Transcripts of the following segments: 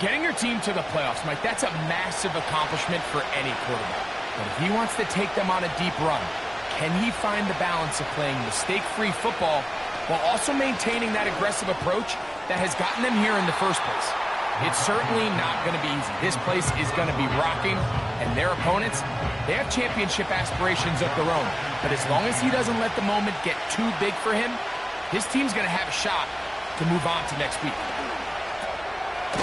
Getting your team to the playoffs, Mike, that's a massive accomplishment for any quarterback. But if he wants to take them on a deep run, can he find the balance of playing mistake-free football while also maintaining that aggressive approach that has gotten them here in the first place? It's certainly not going to be easy. This place is going to be rocking, and their opponents, they have championship aspirations of their own. But as long as he doesn't let the moment get too big for him, his team's going to have a shot to move on to next week.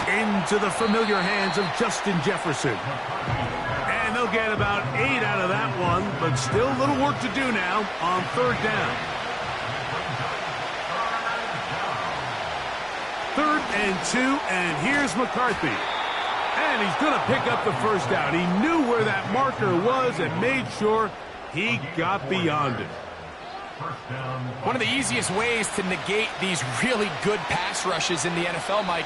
Into the familiar hands of Justin Jefferson. And they'll get about 8 out of that one, but still a little work to do now on third down. 3rd and 2, and here's McCarthy. And he's going to pick up the first down. He knew where that marker was and made sure he got beyond it. One of the easiest ways to negate these really good pass rushes in the NFL, Mike,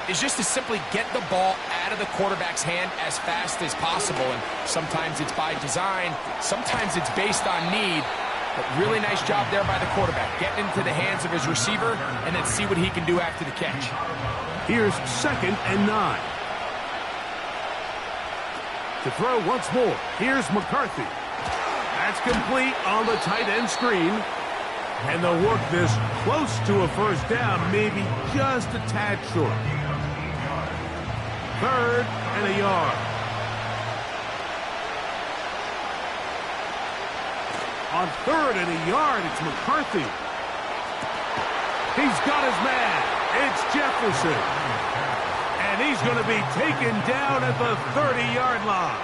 is just to simply get the ball out of the quarterback's hand as fast as possible. And sometimes it's by design, sometimes it's based on need. But really nice job there by the quarterback, getting into the hands of his receiver and then see what he can do after the catch. Here's 2nd and 9. To throw once more, here's McCarthy. That's complete on the tight end screen. And they'll work this close to a first down, maybe just a tad short. 3rd and a yard. On 3rd and a yard, it's McCarthy. He's got his man. It's Jefferson. And he's going to be taken down at the 30-yard line.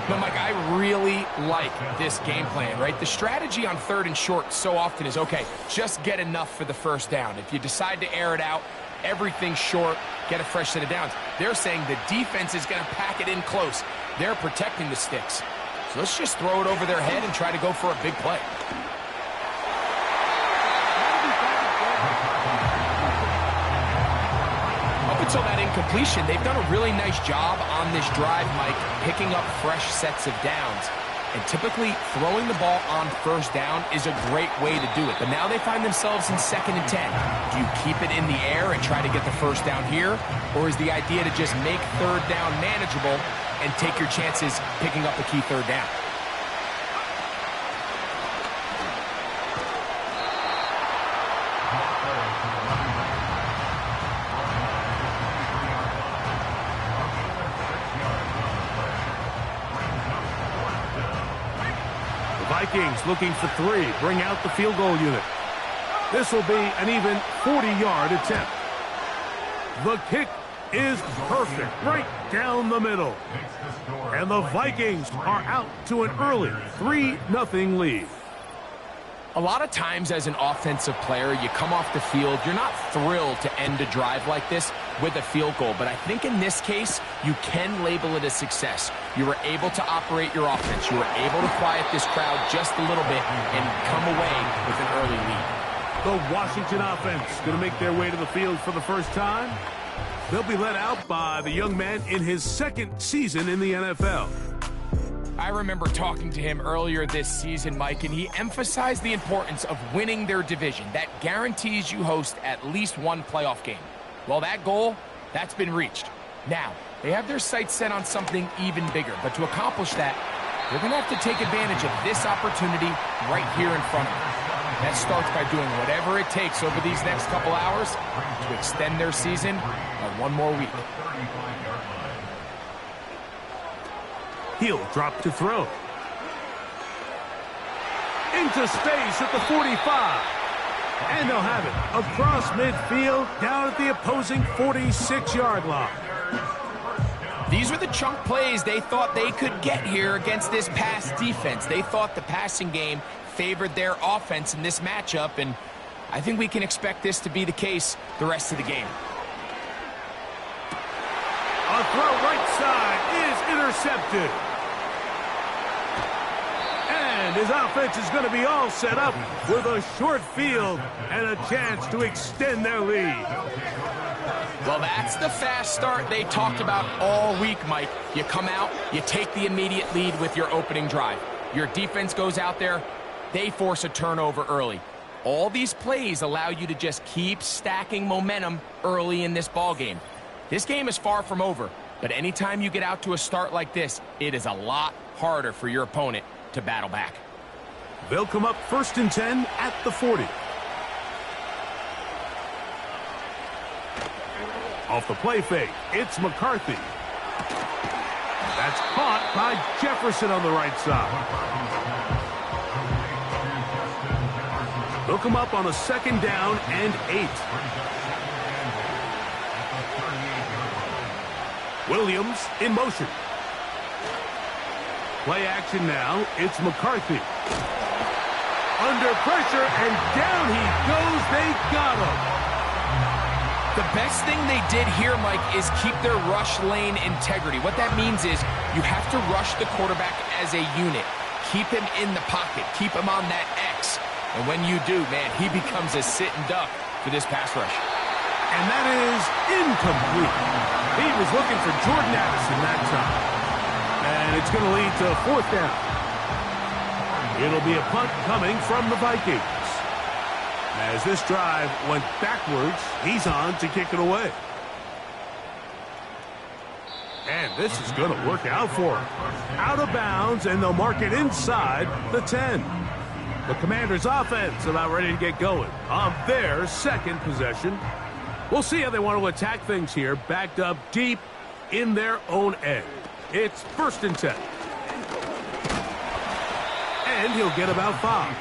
No, Mike, I really like this game plan, right? The strategy on 3rd and short so often is, okay, just get enough for the first down. If you decide to air it out, everything's short, get a fresh set of downs. They're saying the defense is going to pack it in close. They're protecting the sticks. So let's just throw it over their head and try to go for a big play. Up until that incompletion, they've done a really nice job on this drive, Mike, picking up fresh sets of downs. And typically, throwing the ball on first down is a great way to do it. But now they find themselves in 2nd and 10. Do you keep it in the air and try to get the first down here? Or is the idea to just make 3rd down manageable and take your chances picking up a key 3rd down? Vikings looking for 3. Bring out the field goal unit. This will be an even 40-yard attempt. The kick is perfect, right down the middle. And the Vikings are out to an early 3-0 lead. A lot of times as an offensive player, you come off the field, you're not thrilled to end a drive like this with a field goal. But I think in this case, you can label it a success. You were able to operate your offense. You were able to quiet this crowd just a little bit and come away with an early lead. The Washington offense going to make their way to the field for the first time. They'll be led out by the young man in his 2nd season in the NFL. I remember talking to him earlier this season, Mike, and he emphasized the importance of winning their division. That guarantees you host at least one playoff game. Well, that goal, that's been reached. Now, they have their sights set on something even bigger, but to accomplish that, they're going to have to take advantage of this opportunity right here in front of them. That starts by doing whatever it takes over these next couple hours to extend their season by one more week. He'll drop to throw. Into space at the 45. And they'll have it across midfield down at the opposing 46-yard line. These were the chunk plays they thought they could get here against this pass defense. They thought the passing game favored their offense in this matchup, and I think we can expect this to be the case the rest of the game. A throw right side is intercepted. And his offense is going to be all set up with a short field and a chance to extend their lead. Well, that's the fast start they talked about all week, Mike. You come out, you take the immediate lead with your opening drive. Your defense goes out there, they force a turnover early. All these plays allow you to just keep stacking momentum early in this ball game. This game is far from over, but anytime you get out to a start like this, it is a lot harder for your opponent to battle back. They'll come up 1st and 10 at the 40. Off the play fake, it's McCarthy. That's caught by Jefferson on the right side. They'll come up on a 2nd down and 8. Williams in motion. Play action now. It's McCarthy. Under pressure, and down he goes. They got him. The best thing they did here, Mike, is keep their rush lane integrity. What that means is you have to rush the quarterback as a unit. Keep him in the pocket. Keep him on that X. And when you do, man, he becomes a sitting duck for this pass rush. And that is incomplete. He was looking for Jordan Addison that time. And it's going to lead to 4th down. It'll be a punt coming from the Vikings. As this drive went backwards, he's on to kick it away. And this is going to work out for him. Out of bounds, and they'll mark it inside the 10. The Commanders' offense about ready to get going on their 2nd possession. We'll see how they want to attack things here, backed up deep in their own end. It's 1st and 10. And he'll get about 5.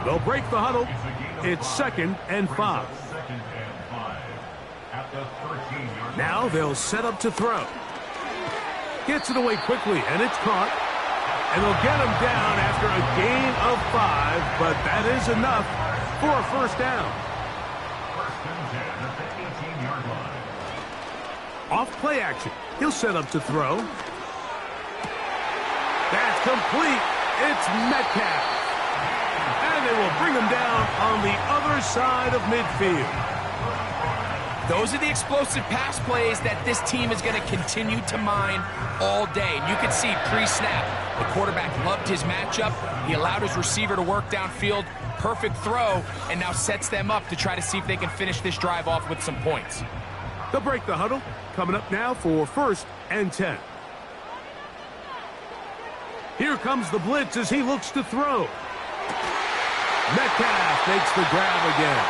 They'll break the huddle. It's 2nd and 5. Now they'll set up to throw. Gets it away quickly, and it's caught. And they'll get him down after a gain of 5, but that is enough for a 1st down. Off play action. He'll set up to throw. That's complete. It's Metcalf. And they will bring him down on the other side of midfield. Those are the explosive pass plays that this team is going to continue to mine all day. And you can see pre-snap, the quarterback loved his matchup. He allowed his receiver to work downfield. Perfect throw, and now sets them up to try to see if they can finish this drive off with some points. They'll break the huddle. Coming up now for 1st and 10. Here comes the blitz as he looks to throw. Metcalf makes the grab again.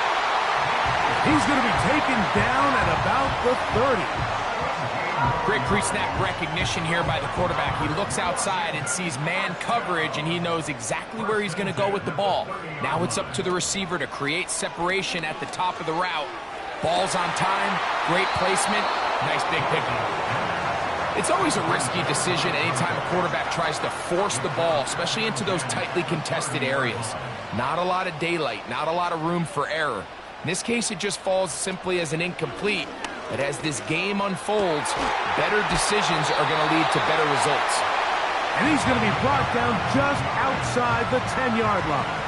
He's going to be taken down at about the 30. Great pre-snap recognition here by the quarterback. He looks outside and sees man coverage, and he knows exactly where he's going to go with the ball. Now it's up to the receiver to create separation at the top of the route. Ball's on time, great placement, nice big pickup. It's always a risky decision anytime a quarterback tries to force the ball, especially into those tightly contested areas. Not a lot of daylight, not a lot of room for error. In this case, it just falls simply as an incomplete. But as this game unfolds, better decisions are going to lead to better results. And he's going to be brought down just outside the 10-yard line.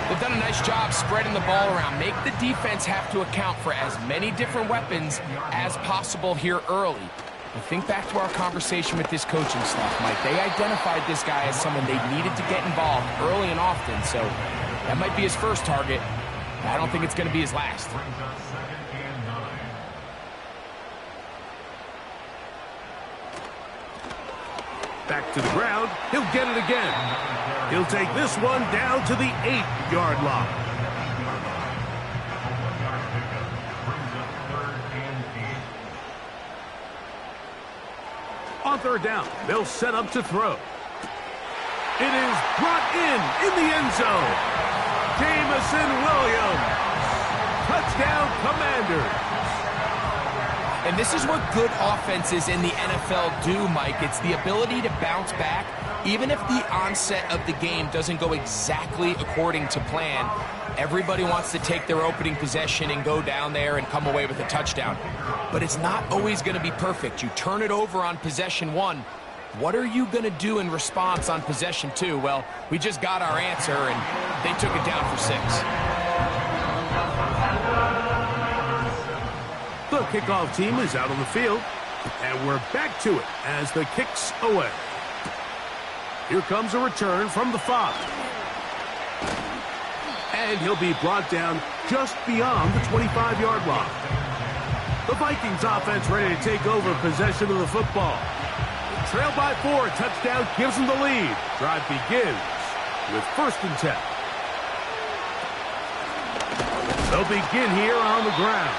They've done a nice job spreading the ball around. Make the defense have to account for as many different weapons as possible here early. But think back to our conversation with this coaching staff, Mike. They identified this guy as someone they needed to get involved early and often. So that might be his first target. I don't think it's going to be his last. Back to the ground. He'll get it again. He'll take this one down to the 8-yard line. On 3rd down, they'll set up to throw. It is brought in the end zone. Jameson Williams. Touchdown, Commanders. And this is what good offenses in the NFL do, Mike. It's the ability to bounce back, even if the onset of the game doesn't go exactly according to plan. Everybody wants to take their opening possession and go down there and come away with a touchdown. But it's not always going to be perfect. You turn it over on possession 1. What are you going to do in response on possession 2? Well, we just got our answer, and they took it down for 6. The kickoff team is out on the field, and we're back to it as the kick's away. Here comes a return from the 5. And he'll be brought down just beyond the 25-yard line. The Vikings offense ready to take over possession of the football. Trail by 4, touchdown gives them the lead. Drive begins with 1st and 10. They'll begin here on the ground.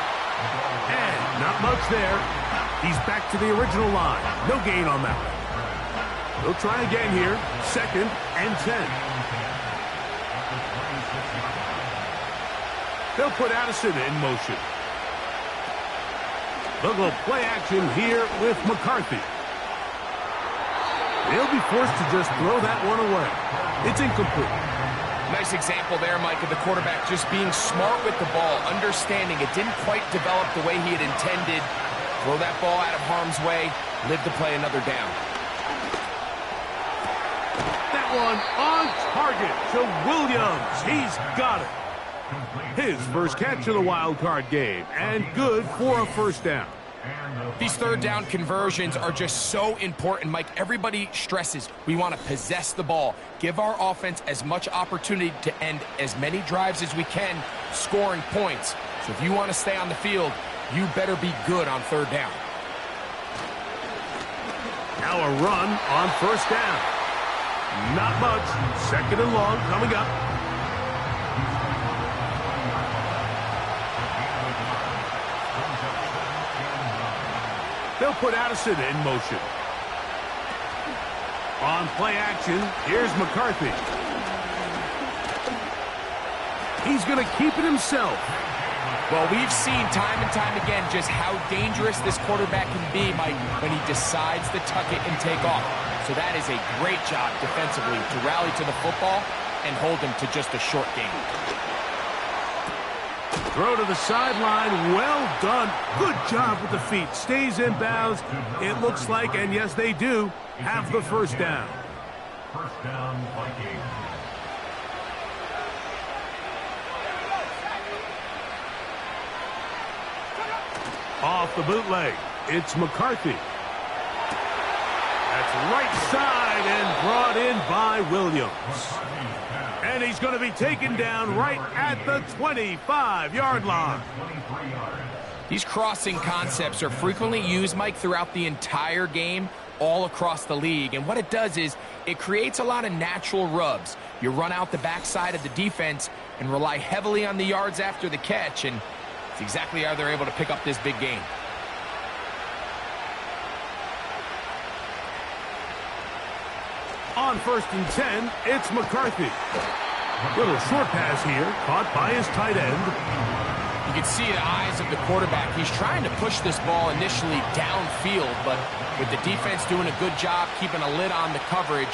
And not much there. He's back to the original line. No gain on that one. They'll try again here. 2nd and 10. They'll put Addison in motion. They'll go play action here with McCarthy. They'll be forced to just throw that one away. It's incomplete. Nice example there, Mike, of the quarterback just being smart with the ball, understanding it didn't quite develop the way he had intended. Throw that ball out of harm's way, live to play another down. That one on target to Williams. He's got it. His first catch of the wild card game, and good for a 1st down. These 3rd down conversions are just so important, Mike. Everybody stresses we want to possess the ball, give our offense as much opportunity to end as many drives as we can, scoring points. So if you want to stay on the field, you better be good on 3rd down. Now a run on 1st down. Not much. 2nd and long coming up. They'll put Addison in motion. On play action, here's McCarthy. He's going to keep it himself. Well, we've seen time and time again just how dangerous this quarterback can be, Mike, when he decides to tuck it and take off. So that is a great job defensively to rally to the football and hold him to just a short gain. Throw to the sideline. Well done. Good job with the feet. Stays in bounds. It looks like, and yes, they do, have the 1st down. 1st down, Vikings. Off the bootleg, it's McCarthy. That's right side and brought in by Williams. And he's going to be taken down right at the 25-yard line. These crossing concepts are frequently used, Mike, throughout the entire game, all across the league. And what it does is it creates a lot of natural rubs. You run out the backside of the defense and rely heavily on the yards after the catch, and it's exactly how they're able to pick up this big gain. On 1st and 10, it's McCarthy. Little short pass here, caught by his tight end. You can see the eyes of the quarterback. He's trying to push this ball initially downfield, but with the defense doing a good job keeping a lid on the coverage,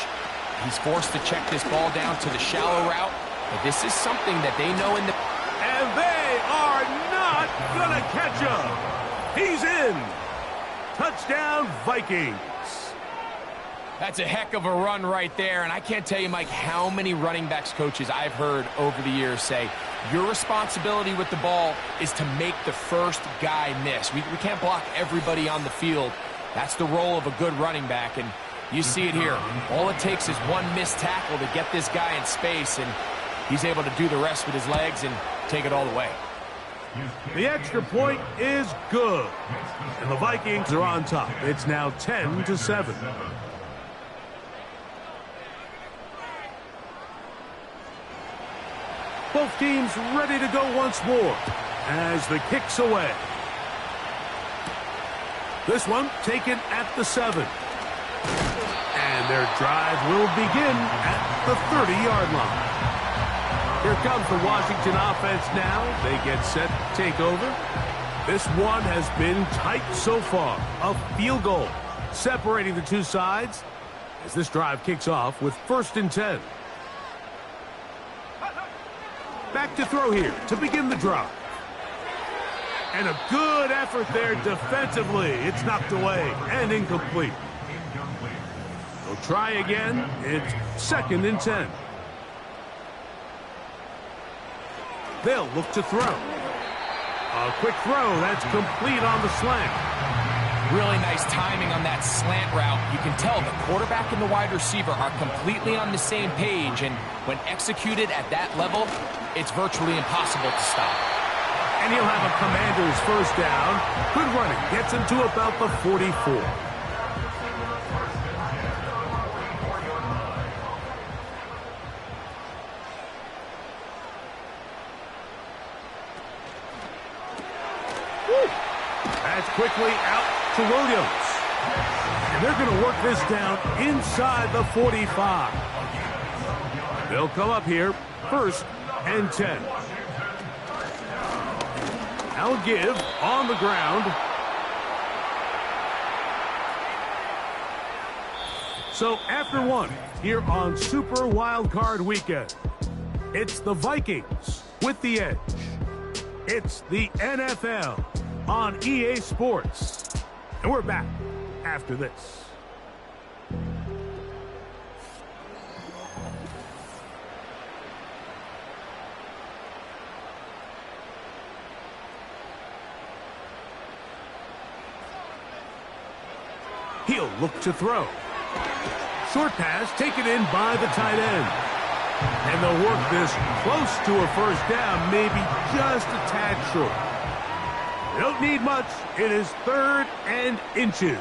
he's forced to check this ball down to the shallow route. But this is something that they know in the... And they are not going to catch him. He's in. Touchdown, Vikings. That's a heck of a run right there, and I can't tell you, Mike, how many running backs coaches I've heard over the years say, your responsibility with the ball is to make the first guy miss. We can't block everybody on the field. That's the role of a good running back, and you see it here. All it takes is one missed tackle to get this guy in space, and he's able to do the rest with his legs and take it all the way. The extra point is good, and the Vikings are on top. It's now 10-7. Both teams ready to go once more as the kick's away. This one taken at the 7. And their drive will begin at the 30-yard line. Here comes the Washington offense now. They get set to take over. This one has been tight so far. A field goal separating the two sides as this drive kicks off with 1st and 10. Back to throw here to begin the drive. And a good effort there defensively. It's knocked away and incomplete. They'll try again. It's 2nd and 10. They'll look to throw. A quick throw that's complete on the slant. Really nice timing on that slant route. You can tell the quarterback and the wide receiver are completely on the same page, and when executed at that level, it's virtually impossible to stop. And he'll have a Commanders first down. Good running. Gets him to about the 44. That's quickly out to Williams. And they're going to work this down inside the 45. They'll come up here, 1st and 10. Now give on the ground. So after one, here on Super Wild Card Weekend, it's the Vikings with the edge. It's the NFL on EA Sports. And we're back after this. He'll look to throw. Short pass taken in by the tight end. And they'll work this close to a first down, maybe just a tad short. They don't need much. It is 3rd and inches.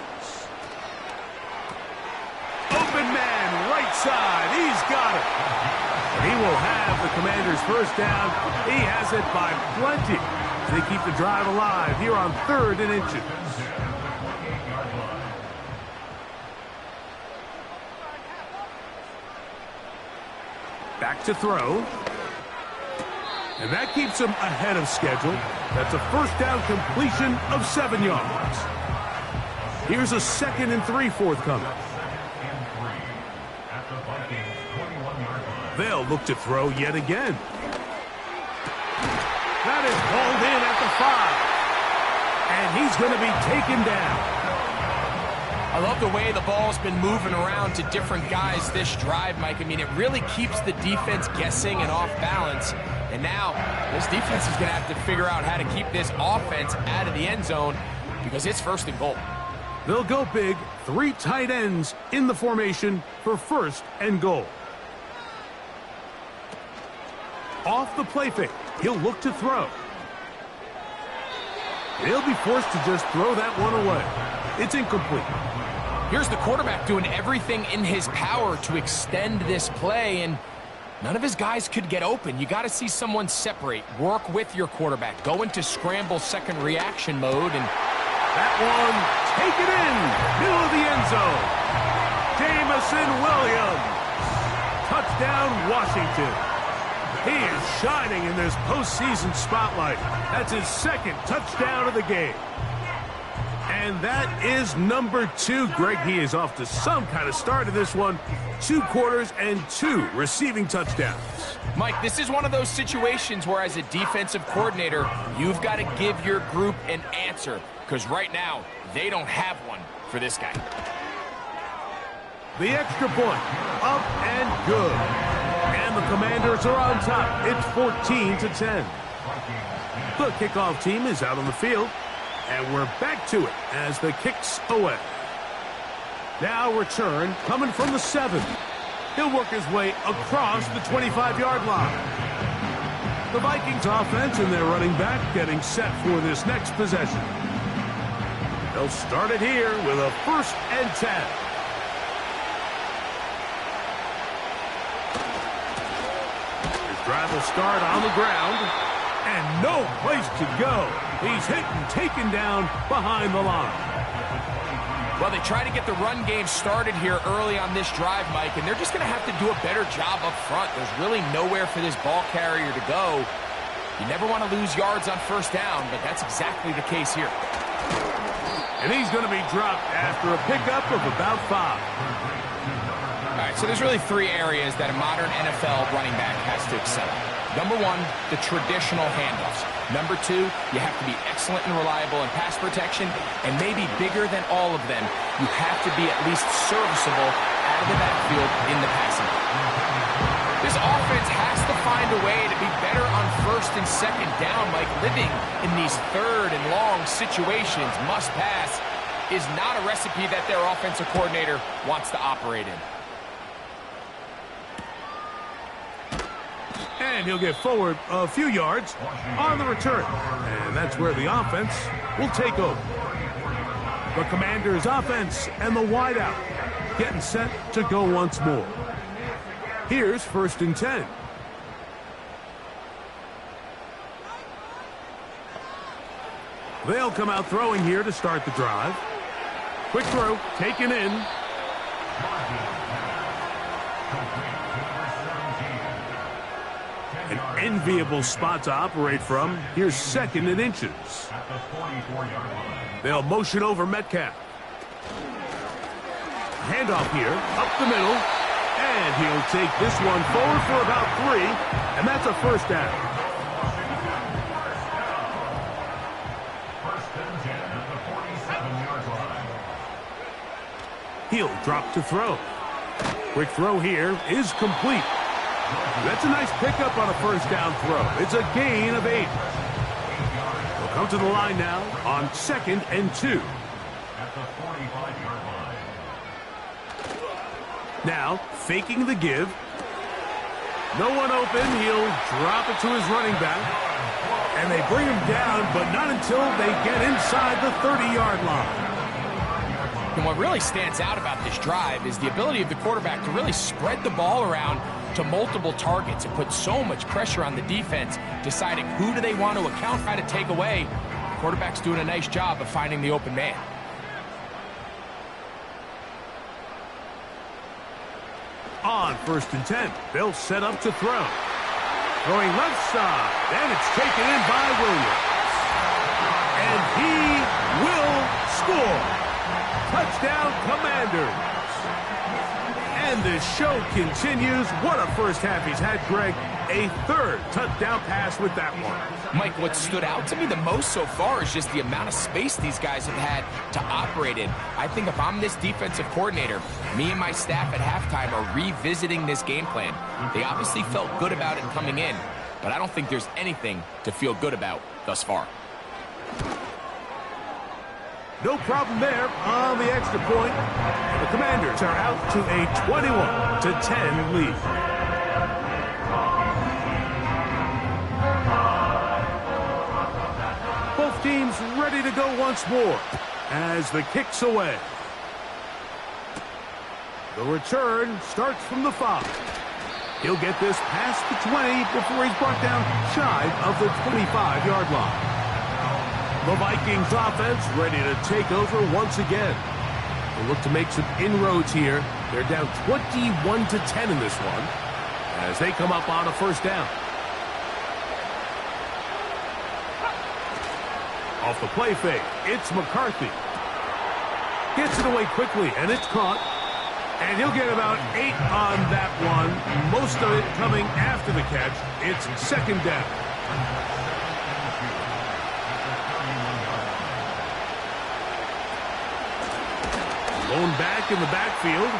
Open man, right side. He's got it. And he will have the Commanders first down. He has it by plenty. They keep the drive alive here on 3rd and inches. Back to throw. And that keeps him ahead of schedule. That's a first down completion of 7 yards. Here's a 2nd and 3 forthcoming. They'll look to throw yet again. That is balled in at the 5. And he's going to be taken down. I love the way the ball's been moving around to different guys this drive, Mike. I mean, it really keeps the defense guessing and off balance. And now, this defense is going to have to figure out how to keep this offense out of the end zone because it's 1st and goal. They'll go big. 3 tight ends in the formation for 1st and goal. Off the play fake, he'll look to throw. He'll be forced to just throw that one away. It's incomplete. Here's the quarterback doing everything in his power to extend this play, and none of his guys could get open. You got to see someone separate, work with your quarterback, go into scramble second reaction mode, and that one, take it in, middle of the end zone. Jameson Williams, touchdown Washington. He is shining in this postseason spotlight. That's his 2nd touchdown of the game. And that is number 2. Greg, he is off to some kind of start in this one. 2 quarters and 2 receiving touchdowns. Mike, this is one of those situations where as a defensive coordinator, you've got to give your group an answer. Because right now, they don't have one for this guy. The extra point, up and good. And the Commanders are on top. It's 14-10. The kickoff team is out on the field. And we're back to it as the kick's away. Now return coming from the 7. He'll work his way across the 25-yard line. The Vikings offense and their running back getting set for this next possession. They'll start it here with a 1st and 10. His drive will start on the ground. And no place to go. He's hit and taken down behind the line. Well, they try to get the run game started here early on this drive, Mike, and they're just going to have to do a better job up front. There's really nowhere for this ball carrier to go. You never want to lose yards on 1st down, but that's exactly the case here. And he's going to be dropped after a pickup of about 5. All right, so there's really 3 areas that a modern NFL running back has to excel at. Number 1, the traditional handoffs. Number 2, you have to be excellent and reliable in pass protection, and maybe bigger than all of them, you have to be at least serviceable out of the backfield in the passing game. This offense has to find a way to be better on 1st and 2nd down, like living in these 3rd and long situations, must pass. is not a recipe that their offensive coordinator wants to operate in. And he'll get forward a few yards on the return. And that's where the offense will take over. The Commanders' offense and the wideout getting set to go once more. Here's 1st and 10. They'll come out throwing here to start the drive. Quick throw, taken in. An enviable spot to operate from. Here's 2nd and inches. They'll motion over Metcalf. Handoff here, up the middle. And he'll take this one forward for about 3. And that's a 1st down. He'll drop to throw. Quick throw here is complete. That's a nice pickup on a 1st down throw. It's a gain of 8. They'll come to the line now on 2nd and 2. At the 45-yard line. Now, faking the give. No one open. He'll drop it to his running back. And they bring him down, but not until they get inside the 30-yard line. And what really stands out about this drive is the ability of the quarterback to really spread the ball around to multiple targets and put so much pressure on the defense, deciding who do they want to account for to take away. The quarterback's doing a nice job of finding the open man. On 1st and 10, they'll set up to throw. Throwing left side, and it's taken in by Williams. And he will score. Touchdown, Commanders. And the show continues. What a first half he's had, Greg. A 3rd touchdown pass with that one. Mike, what stood out to me the most so far is just the amount of space these guys have had to operate in. I think if I'm this defensive coordinator, me and my staff at halftime are revisiting this game plan. They obviously felt good about it coming in, but I don't think there's anything to feel good about thus far. No problem there on the extra point. The Commanders are out to a 21-10 lead. Both teams ready to go once more as the kick's away. The return starts from the 5. He'll get this past the 20 before he's brought down shy of the 25-yard line. The Vikings offense ready to take over once again. They look to make some inroads here. They're down 21-10 in this one as they come up on a 1st down. Off the play fake, it's McCarthy. Gets it away quickly, and it's caught. And he'll get about 8 on that one. Most of it coming after the catch. It's 2nd down. Blown back in the backfield.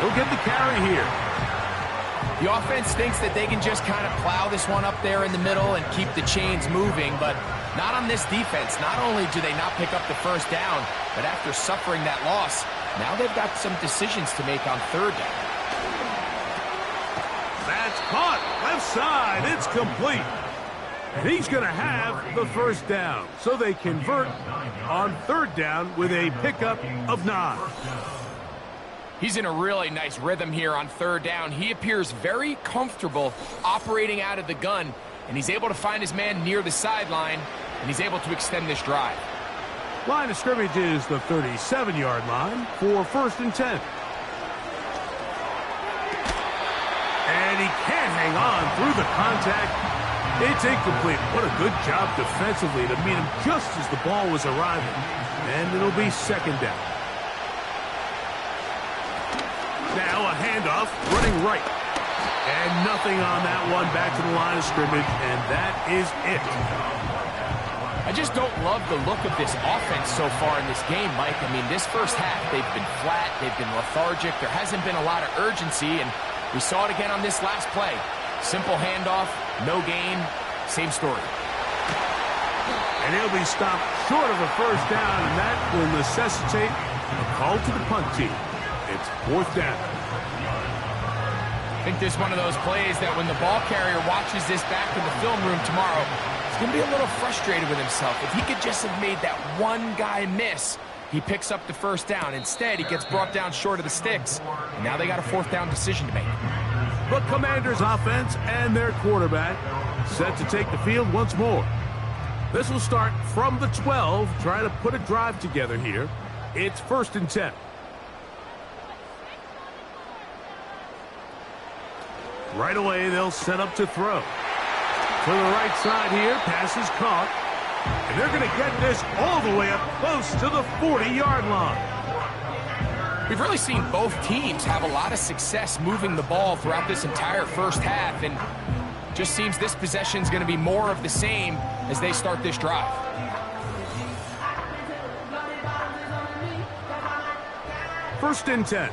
He'll get the carry here. The offense thinks that they can just kind of plow this one up there in the middle and keep the chains moving, but not on this defense. Not only do they not pick up the 1st down, but after suffering that loss, now they've got some decisions to make on 3rd down. That's caught. Left side. It's complete. And he's going to have the 1st down. So they convert on 3rd down with a pickup of 9. He's in a really nice rhythm here on 3rd down. He appears very comfortable operating out of the gun, and he's able to find his man near the sideline, and he's able to extend this drive. Line of scrimmage is the 37-yard line for 1st and 10. And he can't hang on through the contact. It's incomplete. What a good job defensively to meet him just as the ball was arriving. And it'll be 2nd down. Now a handoff, running right. And nothing on that one, back to the line of scrimmage, and that is it. I just don't love the look of this offense so far in this game, Mike. I mean, this first half, they've been flat, they've been lethargic, there hasn't been a lot of urgency, and we saw it again on this last play. Simple handoff, no gain, same story. And he'll be stopped short of a first down, and that will necessitate a call to the punt team. It's 4th down. I think this is one of those plays that when the ball carrier watches this back in the film room tomorrow, he's going to be a little frustrated with himself. If he could just have made that one guy miss, he picks up the first down. Instead, he gets brought down short of the sticks, and now they got a 4th down decision to make. The Commanders' offense and their quarterback set to take the field once more. This will start from the 12, trying to put a drive together here. It's 1st and 10. Right away, they'll set up to throw. To the right side here, pass is caught. And they're going to get this all the way up close to the 40-yard line. We've really seen both teams have a lot of success moving the ball throughout this entire first half, and just seems this possession is going to be more of the same as they start this drive. First and 10.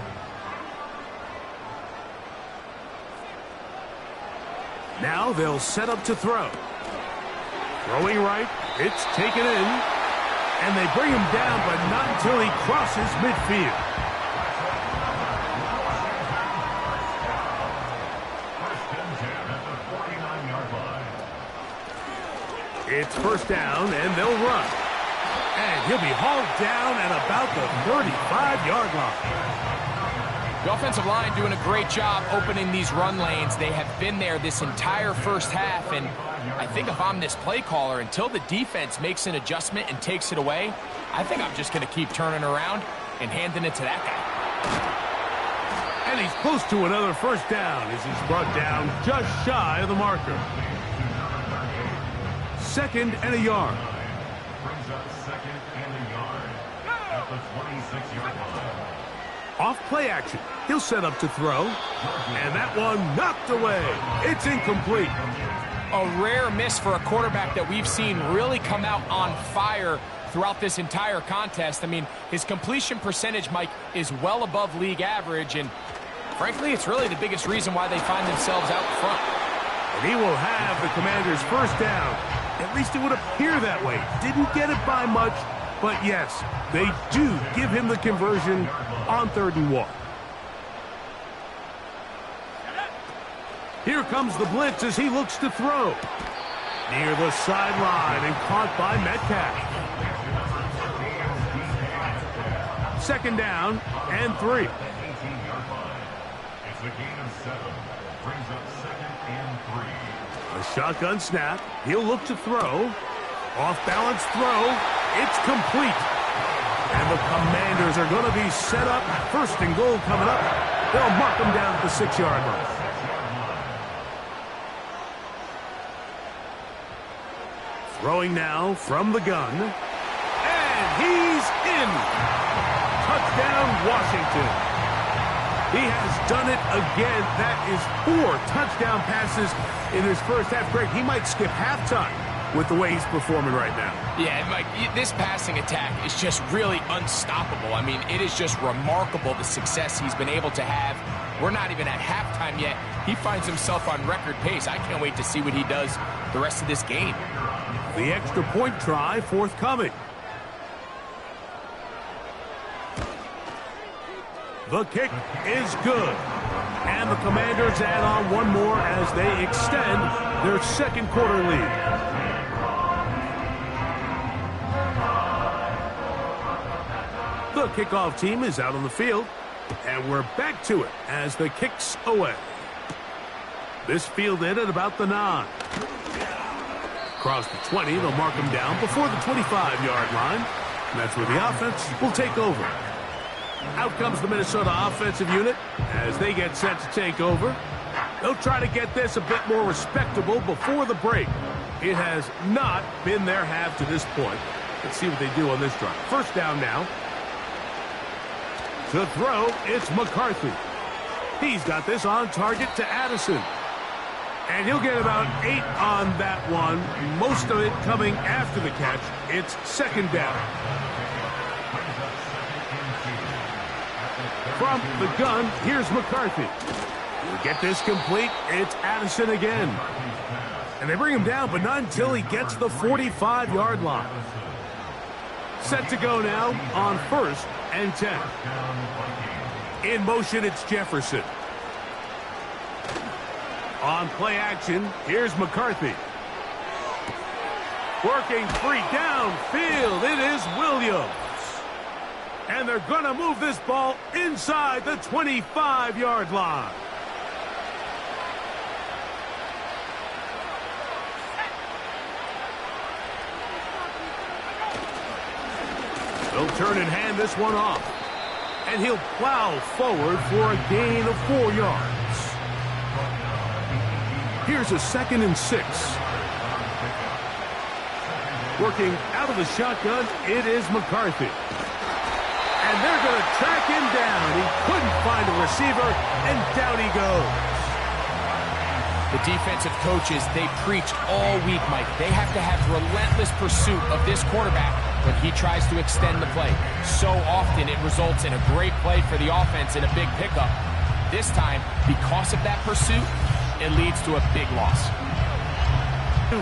Now they'll set up to throw. Throwing right, it's taken in, and they bring him down, but not until he crosses midfield. It's 1st down, and they'll run. And he'll be hauled down at about the 35-yard line. The offensive line doing a great job opening these run lanes. They have been there this entire first half, and I think if I'm this play caller, until the defense makes an adjustment and takes it away, I think I'm just going to keep turning around and handing it to that guy. And he's close to another first down as he's brought down just shy of the marker. 2nd and a yard. Brings up 2nd and a yard at the 26-yard line. Off play action. He'll set up to throw. And that one knocked away. It's incomplete. A rare miss for a quarterback that we've seen really come out on fire throughout this entire contest. I mean, his completion percentage, Mike, is well above league average, and frankly, it's really the biggest reason why they find themselves out front. And he will have the Commanders' first down. At least it would appear that way. Didn't get it by much, but yes, they do give him the conversion on 3rd and 1. Here comes the blitz as he looks to throw. Near the sideline and caught by Metcalf. 2nd down and 3. It's a gain of 7. Brings up 2nd and 3. A shotgun snap. He'll look to throw. Off-balance throw. It's complete. And the Commanders are going to be set up. 1st and goal coming up. They'll mark them down at the 6-yard line. Throwing now from the gun. And he's in. Touchdown, Washington. He has done it again. That is 4 touchdown passes in his first half. Greg, he might skip halftime with the way he's performing right now. Yeah, Mike, this passing attack is just really unstoppable. I mean, it is just remarkable the success he's been able to have. We're not even at halftime yet. He finds himself on record pace. I can't wait to see what he does the rest of this game. The extra point try forthcoming. The kick is good. And the Commanders add on one more as they extend their 2nd quarter lead. The kickoff team is out on the field, and we're back to it as the kick's away. This fielded at about the 9. Across the 20, they'll mark him down before the 25-yard line. And that's where the offense will take over. Out comes the Minnesota offensive unit as they get set to take over. They'll try to get this a bit more respectable before the break. It has not been their half to this point. Let's see what they do on this drive. 1st down now. To throw, it's McCarthy. He's got this on target to Addison. And he'll get about 8 on that one, most of it coming after the catch. It's 2nd down. From the gun, here's McCarthy. He'll get this complete. It's Addison again. And they bring him down, but not until he gets the 45-yard line. Set to go now on 1st and 10. In motion, it's Jefferson. On play action, here's McCarthy. Working free downfield, it is Williams. And they're going to move this ball inside the 25-yard line. They'll turn and hand this one off. And he'll plow forward for a gain of 4 yards. Here's a 2nd and 6. Working out of the shotgun, it is McCarthy. And they're going to track him down. He couldn't find a receiver, and down he goes. The defensive coaches, they preached all week, Mike. They have to have relentless pursuit of this quarterback when he tries to extend the play. So often it results in a great play for the offense and a big pickup. This time, because of that pursuit, it leads to a big loss.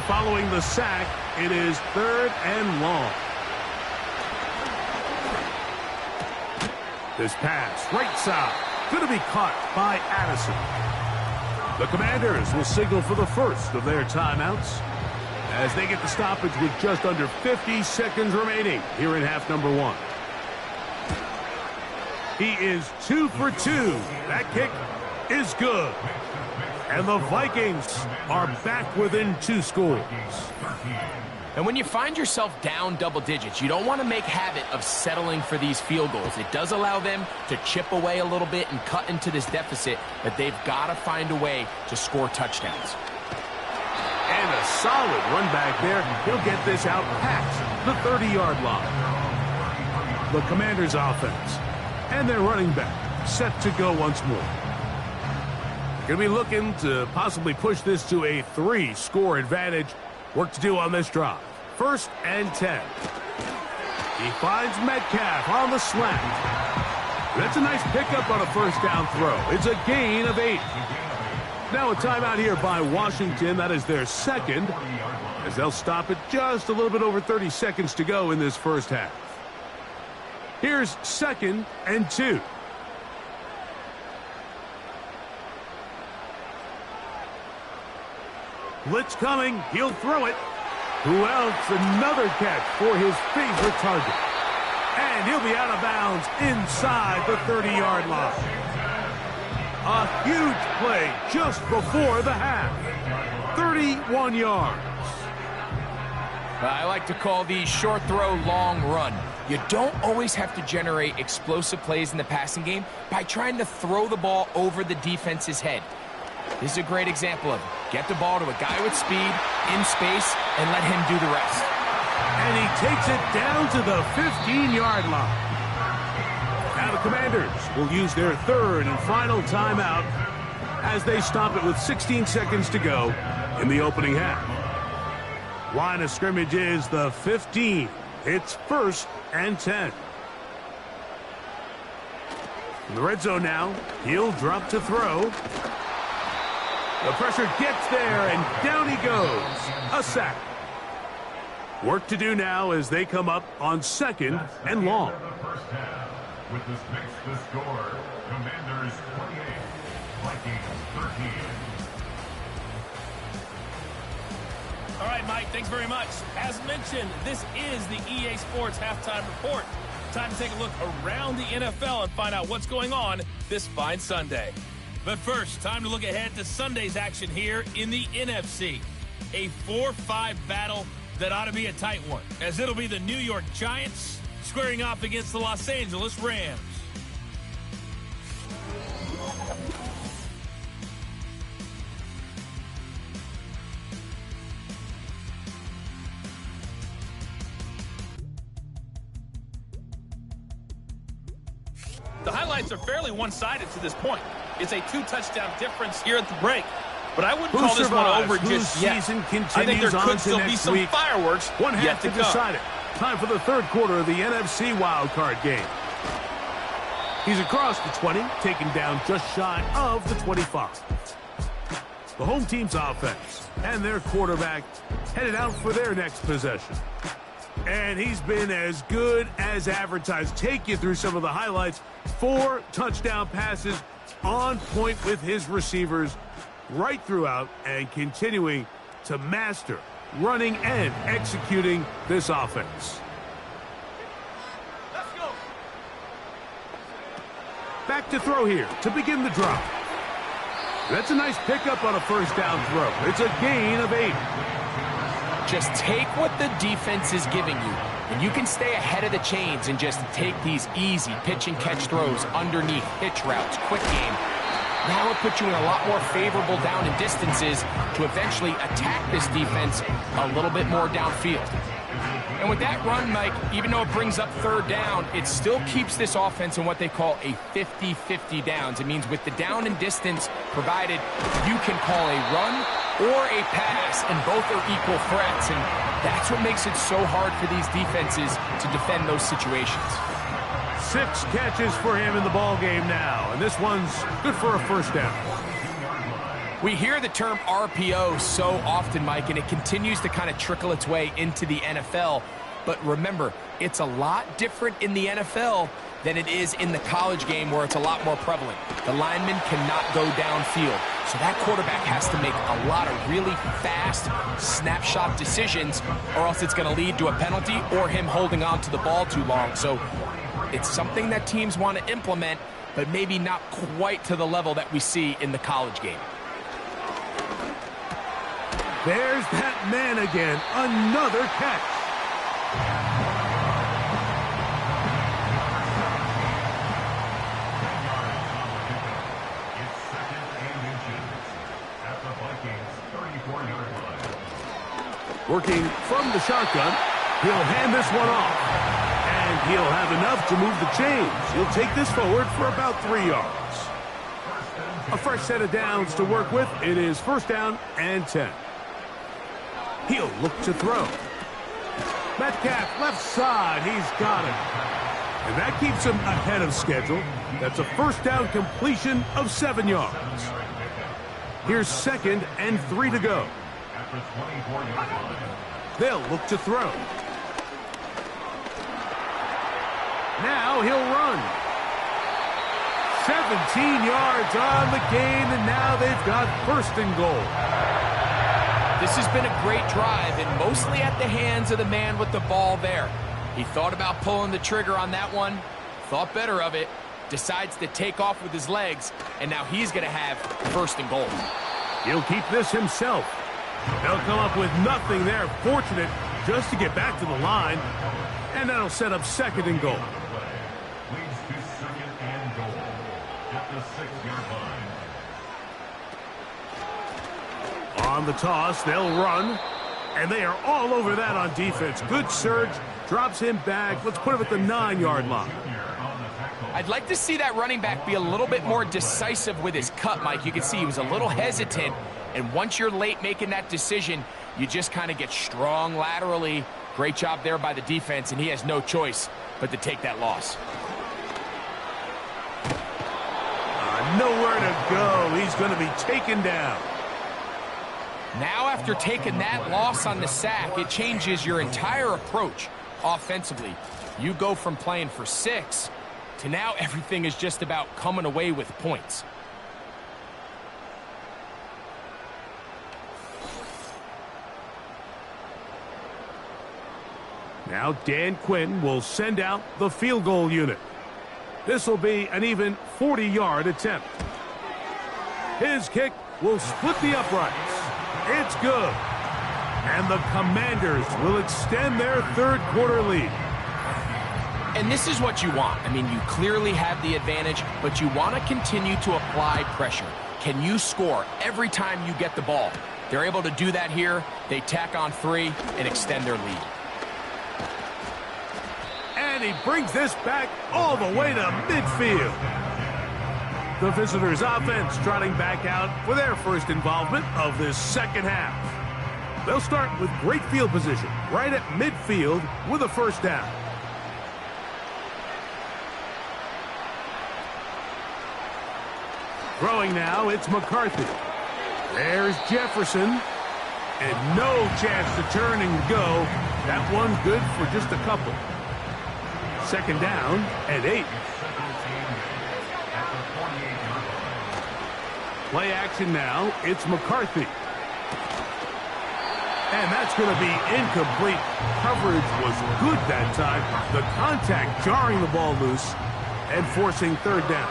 Following the sack, it is 3rd and long. This pass, right side, going to be caught by Addison. The Commanders will signal for the first of their timeouts as they get the stoppage with just under 50 seconds remaining here in half number 1. He is 2 for 2. That kick is good. And the Vikings are back within 2 scores. And when you find yourself down double digits, you don't want to make habit of settling for these field goals. It does allow them to chip away a little bit and cut into this deficit, but they've got to find a way to score touchdowns. And a solid run back there. He'll get this out past the 30-yard line. The Commanders' offense and their running back set to go once more. Going to be looking to possibly push this to a 3-score advantage. Work to do on this drive. 1st and 10. He finds Metcalf on the slant. That's a nice pickup on a 1st down throw. It's a gain of 8. Now a timeout here by Washington. That is their 2nd, as they'll stop it just a little bit over 30 seconds to go in this first half. Here's 2nd and 2. Blitz coming. He'll throw it. Who else? Another catch for his favorite target. And he'll be out of bounds inside the 30-yard line. A huge play just before the half. 31 yards. I like to call these short throw, long run. You don't always have to generate explosive plays in the passing game by trying to throw the ball over the defense's head. This is a great example of it. Get the ball to a guy with speed, in space, and let him do the rest. And he takes it down to the 15-yard line. Now the Commanders will use their 3rd and final timeout as they stop it with 16 seconds to go in the opening half. Line of scrimmage is the 15. It's 1st and 10. In the red zone now, he'll drop to throw. The pressure gets there, and down he goes. A sack. Work to do now as they come up on 2nd and long. With this makes the score, Commanders 28, Vikings 13. All right, Mike, thanks very much. As mentioned, this is the EA Sports Halftime Report. Time to take a look around the NFL and find out what's going on this fine Sunday. But first, time to look ahead to Sunday's action here in the NFC. A 4-5 battle that ought to be a tight one, as it'll be the New York Giants squaring off against the Los Angeles Rams. The highlights are fairly one-sided to this point. It's a 2-touchdown difference here at the break. But I wouldn't call this one over just yet. Season continues I think there on could still be next some week. fireworks One yet half to to come. decide it. Time for the 3rd quarter of the NFC wildcard game. He's across the 20, taken down just shy of the 25. the home team's offense, and their quarterback headed out for their next possession. And he's been as good as advertised. Take you through some of the highlights. 4 touchdown passes on point with his receivers right throughout, and continuing to master running and executing this offense. Let's go. Back to throw here to begin the drive. That's a nice pickup on a first down throw. It's a gain of 8. Just take what the defense is giving you, and you can stay ahead of the chains and just take these easy pitch and catch throws underneath, hitch routes, quick game. Now it puts you in a lot more favorable down and distances to eventually attack this defense a little bit more downfield. And with that run, Mike, even though it brings up third down, it still keeps this offense in what they call a 50-50 downs. It means with the down and distance provided, you can call a run or a pass, and both are equal threats. And that's what makes it so hard for these defenses to defend those situations. 6 catches for him in the ball game now, and this one's good for a first down. We hear the term RPO so often, Mike, and it continues to kind of trickle its way into the NFL. But remember, it's a lot different in the NFL than it is in the college game, where it's a lot more prevalent. The lineman cannot go downfield, so that quarterback has to make a lot of really fast snapshot decisions, or else it's going to lead to a penalty or him holding on to the ball too long. So it's something that teams want to implement, but maybe not quite to the level that we see in the college game. There's that man again. Another catch. It's 2nd and inches at the Vikings 34-yard line. Working from the shotgun, he'll hand this one off. And he'll have enough to move the chains. He'll take this forward for about 3 yards. A fresh set of downs to work with. It is first down and 10. He'll look to throw. Metcalf, left side. He's got it. And that keeps him ahead of schedule. That's a first down completion of 7 yards. Here's 2nd and 3 to go. At the 24-yard line. They'll look to throw. Now he'll run. 17 yards on the gain, and now they've got first and goal. This has been a great drive, and mostly at the hands of the man with the ball there. He thought about pulling the trigger on that one, thought better of it, decides to take off with his legs, and now he's going to have first and goal. He'll keep this himself. They'll come up with nothing there. Fortunate just to get back to the line, and that'll set up 2nd and goal. Leads to 2nd and goal at the 6-yard line. On the toss, they'll run, and they are all over that on defense. Good surge, drops him back. Let's put him at the 9-yard line. I'd like to see that running back be a little bit more decisive with his cut, Mike. You can see he was a little hesitant, and once you're late making that decision, you just kind of get strong laterally. Great job there by the defense, and he has no choice but to take that loss. Nowhere to go. He's going to be taken down. Now, after taking that loss on the sack, it changes your entire approach offensively. You go from playing for 6 to now everything is just about coming away with points. Now Dan Quinn will send out the field goal unit. This will be an even 40-yard attempt. His kick will split the uprights. It's good. And the Commanders will extend their 3rd quarter lead. And this is what you want. I mean, you clearly have the advantage, but you want to continue to apply pressure. Can you score every time you get the ball? They're able to do that here. They tack on 3 and extend their lead. And he brings this back all the way to midfield. The visitors' offense trotting back out for their first involvement of this second half. They'll start with great field position right at midfield with a first down. Throwing now, it's McCarthy. There's Jefferson. And no chance to turn and go. That one good for just a couple. Second down and 8. Play action now. It's McCarthy. And that's going to be incomplete. Coverage was good that time. The contact jarring the ball loose and forcing third down.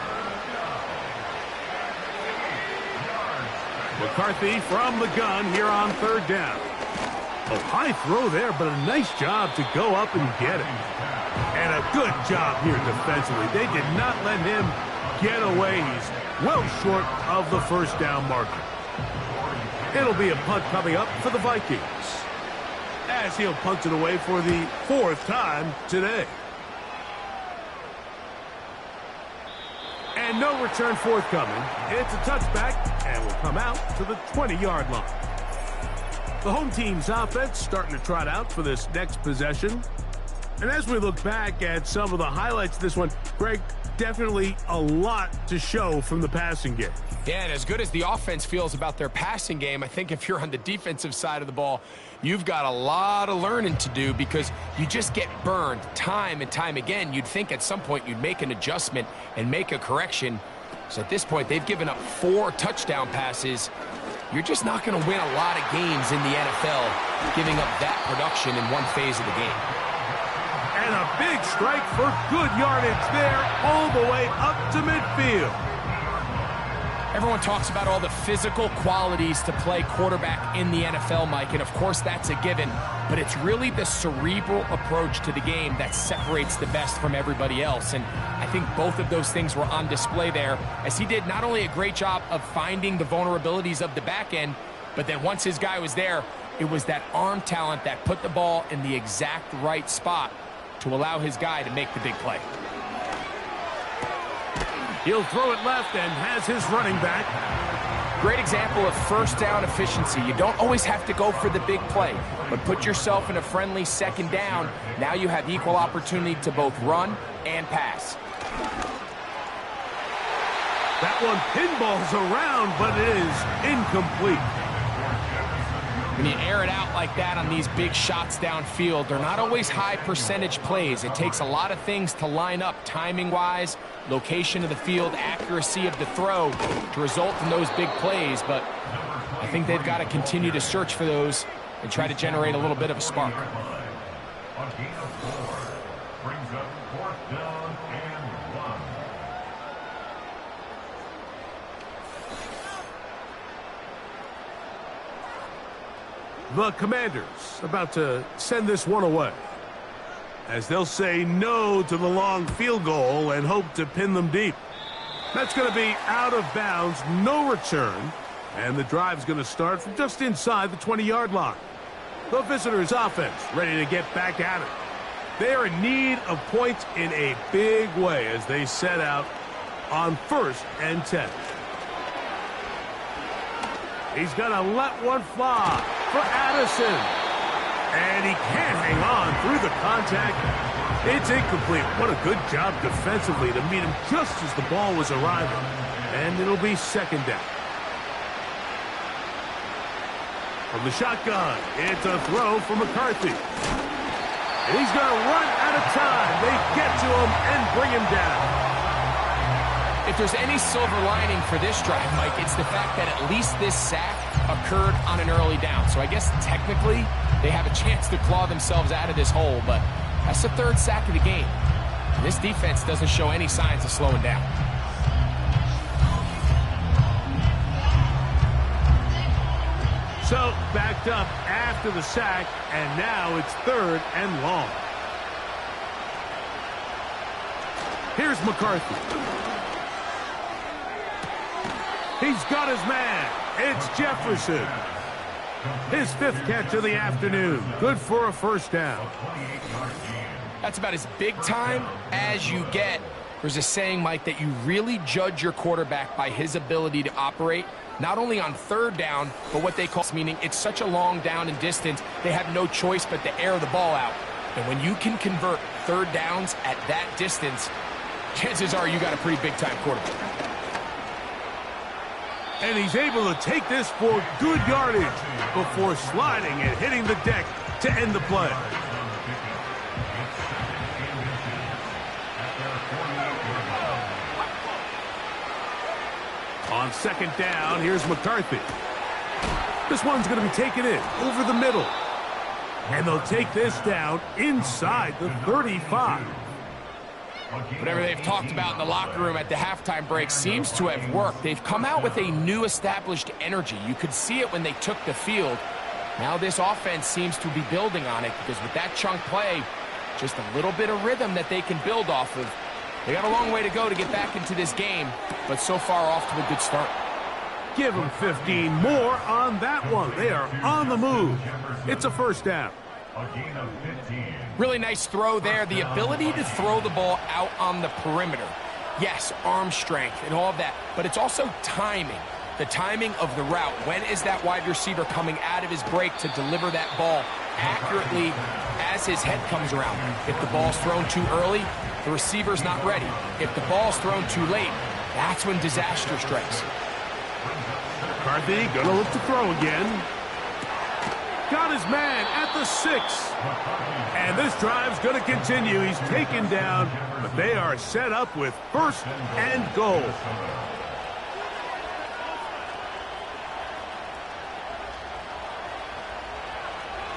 McCarthy from the gun here on third down. A high throw there, but a nice job to go up and get it. And a good job here defensively. They did not let him get away. He's well short of the first down marker. It'll be a punt coming up for the Vikings, as he'll punt it away for the 4th time today. And no return forthcoming. It's a touchback, and will come out to the 20-yard line. The home team's offense starting to trot out for this next possession. And as we look back at some of the highlights of this one, Greg, definitely a lot to show from the passing game. Yeah, and as good as the offense feels about their passing game, I think if you're on the defensive side of the ball, you've got a lot of learning to do because you just get burned time and time again. You'd think at some point you'd make an adjustment and make a correction. So at this point, they've given up 4 touchdown passes. You're just not going to win a lot of games in the NFL giving up that production in one phase of the game. And a big strike for good yardage there all the way up to midfield. Everyone talks about all the physical qualities to play quarterback in the NFL, Mike, and of course that's a given, but it's really the cerebral approach to the game that separates the best from everybody else, and I think both of those things were on display there, as he did not only a great job of finding the vulnerabilities of the back end, but then once his guy was there, it was that arm talent that put the ball in the exact right spot to allow his guy to make the big play. He'll throw it left and has his running back. Great example of first down efficiency. You don't always have to go for the big play, but put yourself in a friendly second down. Now you have equal opportunity to both run and pass. That one pinballs around, but it is incomplete. When you air it out like that on these big shots downfield, they're not always high percentage plays. It takes a lot of things to line up timing-wise, location of the field, accuracy of the throw to result in those big plays. But I think they've got to continue to search for those and try to generate a little bit of a spark. A gain of 4 brings up 4th down and 1. The Commanders about to send this one away, as they'll say no to the long field goal and hope to pin them deep. That's going to be out of bounds, no return, and the drive's going to start from just inside the 20-yard line. The visitors' offense ready to get back at it. They are in need of points in a big way as they set out on 1st and 10. He's going to let one fly for Addison. And he can't hang on through the contact. It's incomplete. What a good job defensively to meet him just as the ball was arriving. And it'll be second down. From the shotgun, it's a throw for McCarthy. And he's going to run out of time. They get to him and bring him down. If there's any silver lining for this drive, Mike, it's the fact that at least this sack occurred on an early down. So I guess technically they have a chance to claw themselves out of this hole, but that's the 3rd sack of the game. And this defense doesn't show any signs of slowing down. So backed up after the sack, and now it's 3rd and long. Here's McCarthy. He's got his man. It's Jefferson. His 5th catch of the afternoon. Good for a first down. That's about as big time as you get. There's a saying, Mike, that you really judge your quarterback by his ability to operate, not only on 3rd down, but what they call, meaning it's such a long down and distance, they have no choice but to air the ball out. And when you can convert 3rd downs at that distance, chances are you got a pretty big-time quarterback. And he's able to take this for good yardage before sliding and hitting the deck to end the play. On second down, here's McCarthy. This one's going to be taken in over the middle. And they'll take this down inside the 35. Whatever they've talked about in the locker room at the halftime break seems to have worked. They've come out with a new established energy. You could see it when they took the field. Now this offense seems to be building on it because with that chunk play, just a little bit of rhythm that they can build off of. They got a long way to go to get back into this game, but so far off to a good start. Give them 15 more on that one. They are on the move. It's a first down. A gain of 15. Really nice throw there. The ability to throw the ball out on the perimeter. Yes, arm strength and all of that, but it's also timing. The timing of the route. When is that wide receiver coming out of his break to deliver that ball accurately as his head comes around? If the ball's thrown too early, the receiver's not ready. If the ball's thrown too late, that's when disaster strikes. McCarthy gonna look to throw again. Got his man at the 6. And this drive's gonna continue. He's taken down, but they are set up with first and goal.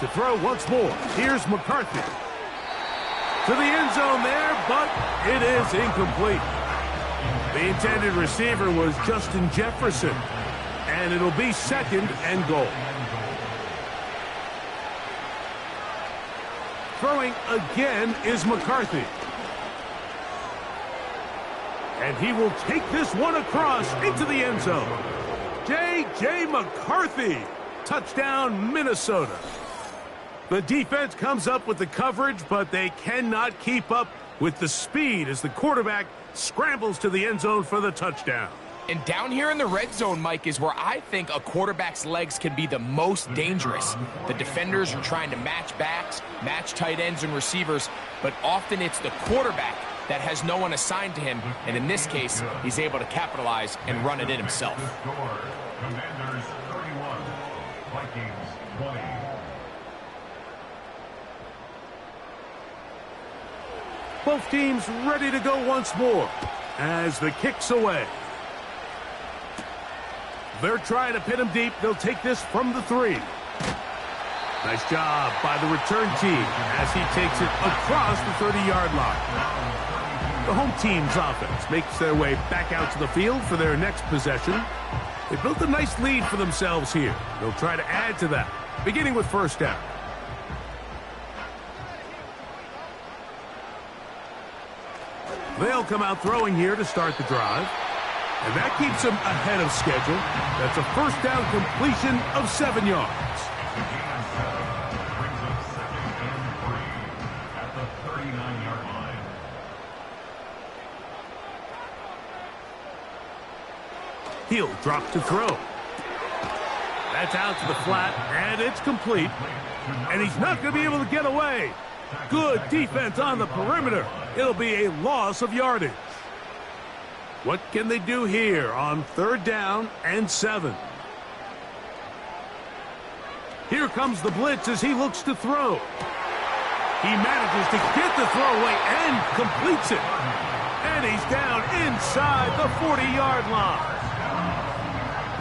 To throw once more, here's McCarthy. To the end zone there, but it is incomplete. The intended receiver was Justin Jefferson, and it'll be second and goal. Throwing again is McCarthy. And he will take this one across into the end zone. J.J. McCarthy. Touchdown, Minnesota. The defense comes up with the coverage, but they cannot keep up with the speed as the quarterback scrambles to the end zone for the touchdown. And down here in the red zone, Mike, is where I think a quarterback's legs can be the most dangerous. The defenders are trying to match backs, match tight ends and receivers, but often it's the quarterback that has no one assigned to him, and in this case, he's able to capitalize and run it in himself. Score. Commanders 31. Vikings 20. Both teams ready to go once more as the kick's away. They're trying to pin him deep. They'll take this from the 3. Nice job by the return team as he takes it across the 30-yard line. The home team's offense makes their way back out to the field for their next possession. They built a nice lead for themselves here. They'll try to add to that, beginning with first down. They'll come out throwing here to start the drive. And that keeps them ahead of schedule. That's a first down completion of 7 yards. Brings up second and 3 at the 39-yard line. He'll drop to throw. That's out to the flat, and it's complete. And he's not going to be able to get away. Good defense on the perimeter. It'll be a loss of yardage. What can they do here on third down and 7? Here comes the blitz as he looks to throw. He manages to get the throw away and completes it. And he's down inside the 40-yard line.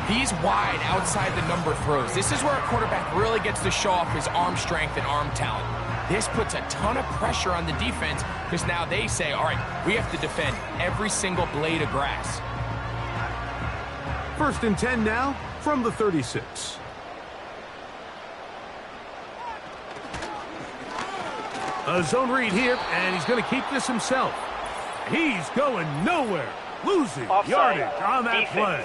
He's wide outside the number throws. This is where a quarterback really gets to show off his arm strength and arm talent. This puts a ton of pressure on the defense because now they say, all right, we have to defend every single blade of grass. First and 10 now from the 36. A zone read here, and he's going to keep this himself. He's going nowhere, losing Offside. yardage on that play.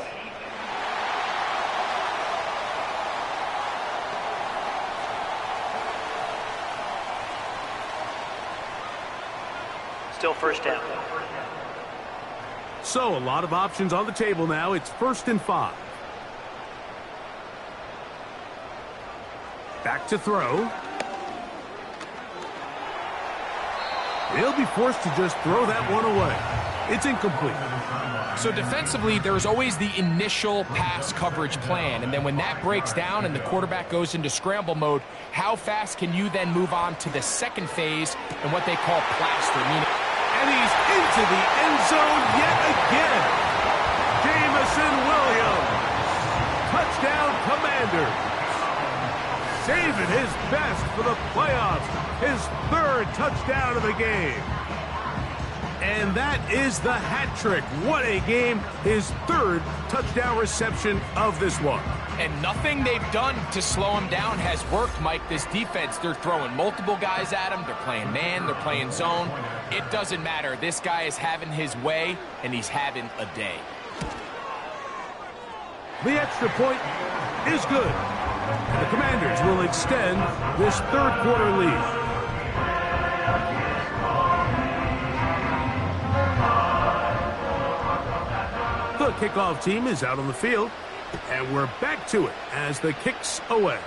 Still first down. So a lot of options on the table now. It's first and 5. Back to throw. He'll be forced to just throw that one away. It's incomplete. So defensively, there's always the initial pass coverage plan, and then when that breaks down and the quarterback goes into scramble mode, how fast can you then move on to the second phase and what they call plaster, meaning... And he's into the end zone yet again. Jameson Williams. Touchdown, Commanders. Saving his best for the playoffs. His third touchdown of the game. And that is the hat trick. What a game. His third touchdown reception of this one. And nothing they've done to slow him down has worked, Mike. This defense, they're throwing multiple guys at him. They're playing man. They're playing zone. It doesn't matter. This guy is having his way, and he's having a day. The extra point is good. And the Commanders will extend this third quarter lead. The kickoff team is out on the field, and we're back to it as the kick's away.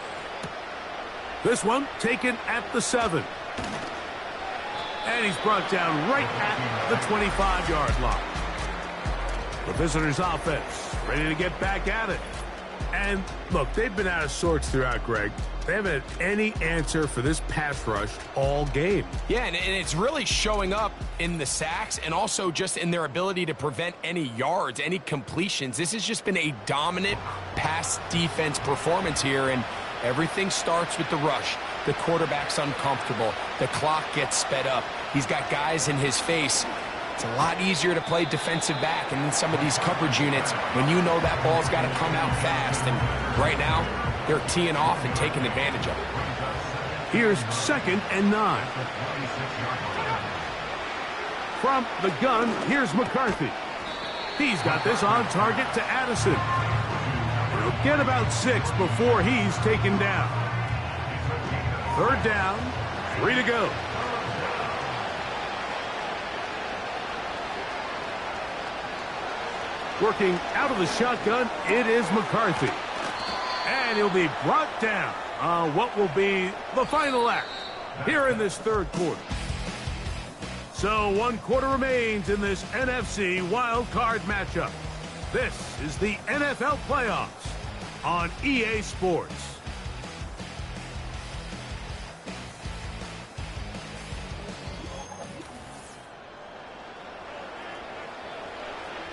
This one taken at the 7. And he's brought down right at the 25-yard line. The visitors' offense ready to get back at it. And, look, they've been out of sorts throughout, Greg. They haven't had any answer for this pass rush all game. Yeah, and it's really showing up in the sacks and also just in their ability to prevent any yards, any completions. This has just been a dominant pass defense performance here, and everything starts with the rush. The quarterback's uncomfortable. The clock gets sped up. He's got guys in his face. It's a lot easier to play defensive back, and in some of these coverage units, when you know that ball's got to come out fast, and right now, they're teeing off and taking advantage of it. Here's 2nd and 9. From the gun, here's McCarthy. He's got this on target to Addison. He'll get about 6 before he's taken down. 3rd down, 3 to go. Working out of the shotgun, it is McCarthy. And he'll be brought down on what will be the final act here in this third quarter. So 1 quarter remains in this NFC wild card matchup. This is the NFL playoffs on EA Sports.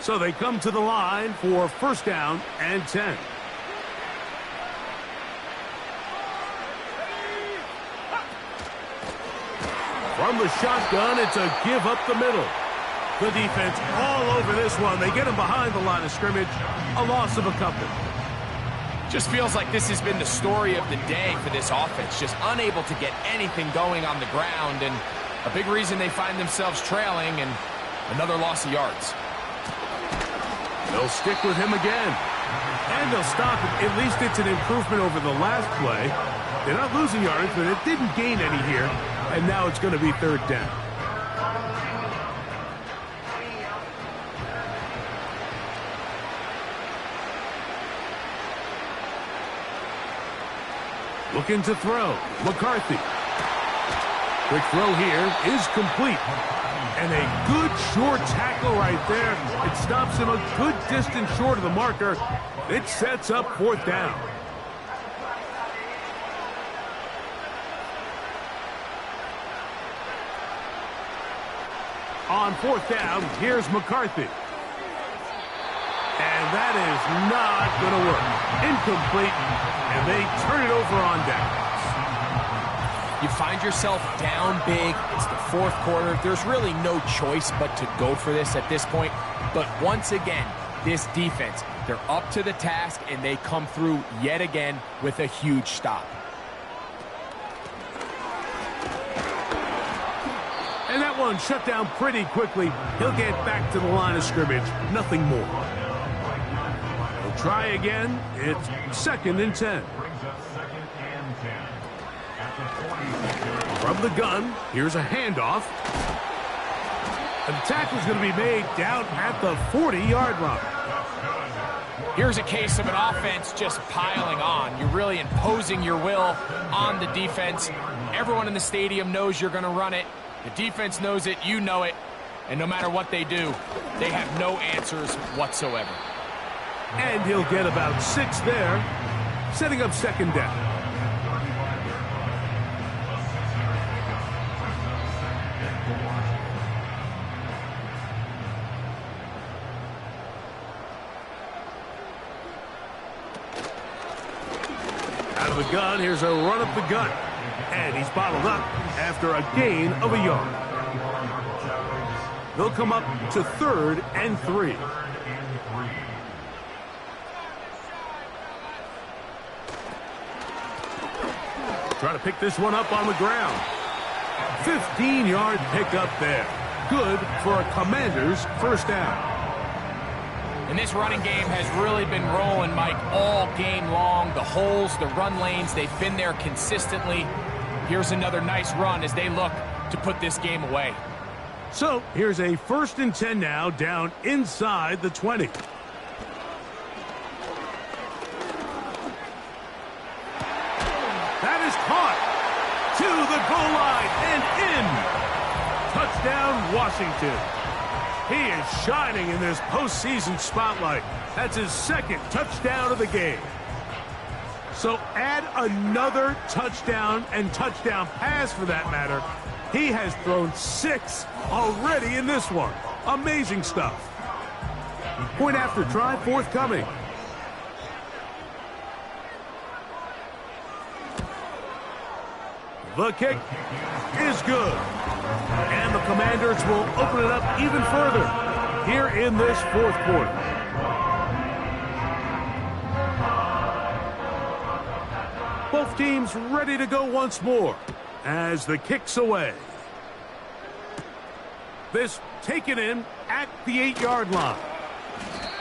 So they come to the line for 1st down and 10. From the shotgun, it's a give up the middle. The defense all over this one. They get him behind the line of scrimmage. A loss of a couple. Just feels like this has been the story of the day for this offense. Just unable to get anything going on the ground. And a big reason they find themselves trailing, and another loss of yards. They'll stick with him again. And they'll stop him. At least it's an improvement over the last play. They're not losing yards, but it didn't gain any here. And now it's going to be 3rd down. Looking to throw. McCarthy. Quick throw here is complete. And a good short tackle right there. It stops him a good distance short of the marker. It sets up 4th down. On 4th down, here's McCarthy. And that is not going to work. Incomplete, and they turn it over on downs. You find yourself down big. It's the 4th quarter. There's really no choice but to go for this at this point. But once again, this defense, they're up to the task, and they come through yet again with a huge stop. And that one shut down pretty quickly. He'll get back to the line of scrimmage. Nothing more. He'll try again. It's 2nd and 10. From the gun, here's a handoff. And the tackle's going to be made down at the 40-yard line. Here's a case of an offense just piling on. You're really imposing your will on the defense. Everyone in the stadium knows you're going to run it. The defense knows it, you know it, and no matter what they do, they have no answers whatsoever. And he'll get about 6 there, setting up second down. Out of the gun, here's a run up the gut. And he's bottled up after a gain of a yard. They'll come up to 3rd and 3. Trying to pick this one up on the ground. 15-yard pickup there. Good for a Commanders first down. And this running game has really been rolling, Mike, all game long. The holes, the run lanes, they've been there consistently. Here's another nice run as they look to put this game away. So here's a 1st and 10 now, down inside the 20. That is caught to the goal line and in. Touchdown, Washington. He is shining in this postseason spotlight. That's his 2nd touchdown of the game. So add another touchdown and touchdown pass for that matter. He has thrown 6 already in this one. Amazing stuff. Point after try forthcoming. The kick is good. And the Commanders will open it up even further here in this 4th quarter. Both teams ready to go once more as the kick's away. This taken in at the 8-yard line.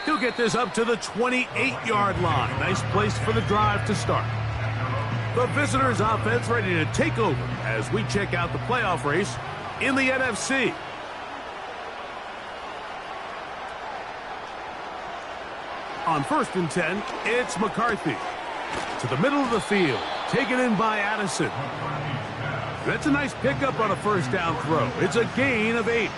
He'll get this up to the 28-yard line. Nice place for the drive to start. The visitors' offense ready to take over as we check out the playoff race in the NFC. On 1st and 10, it's McCarthy. To the middle of the field, taken in by Addison. That's a nice pickup on a first down throw. It's a gain of 8.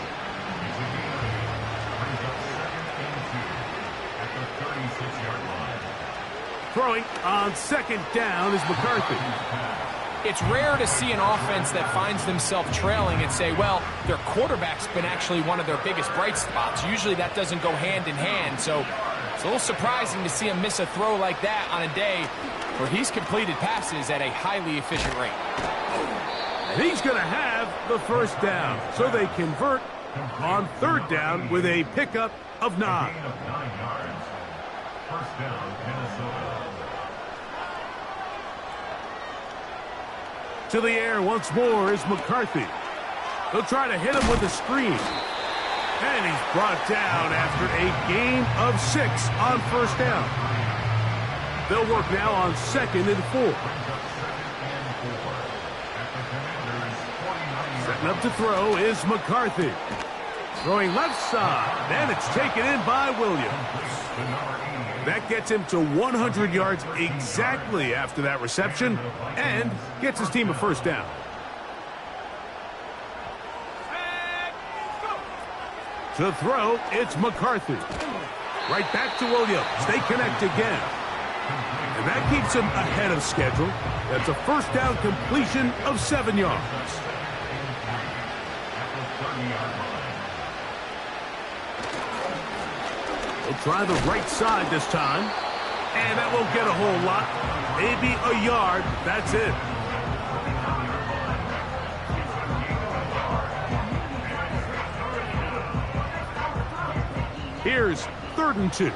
Throwing on 2nd down is McCarthy. It's rare to see an offense that finds themselves trailing and say, well, their quarterback's been actually one of their biggest bright spots. Usually that doesn't go hand in hand, so it's a little surprising to see him miss a throw like that on a day where he's completed passes at a highly efficient rate. And he's going to have the first down, so they convert on 3rd down with a pickup of 9. First down, Minnesota. To the air once more is McCarthy. They'll try to hit him with a screen. And he's brought down after a gain of 6 on 1st down. They'll work now on 2nd and 4. Setting up to throw is McCarthy. Throwing left side, and it's taken in by Williams. That gets him to 100 yards exactly after that reception and gets his team a first down. To throw, it's McCarthy. Right back to Williams. They connect again. And that keeps him ahead of schedule. That's a first down completion of 7 yards. They'll try the right side this time. And that won't get a whole lot. Maybe a yard. That's it. Here's 3rd and 2.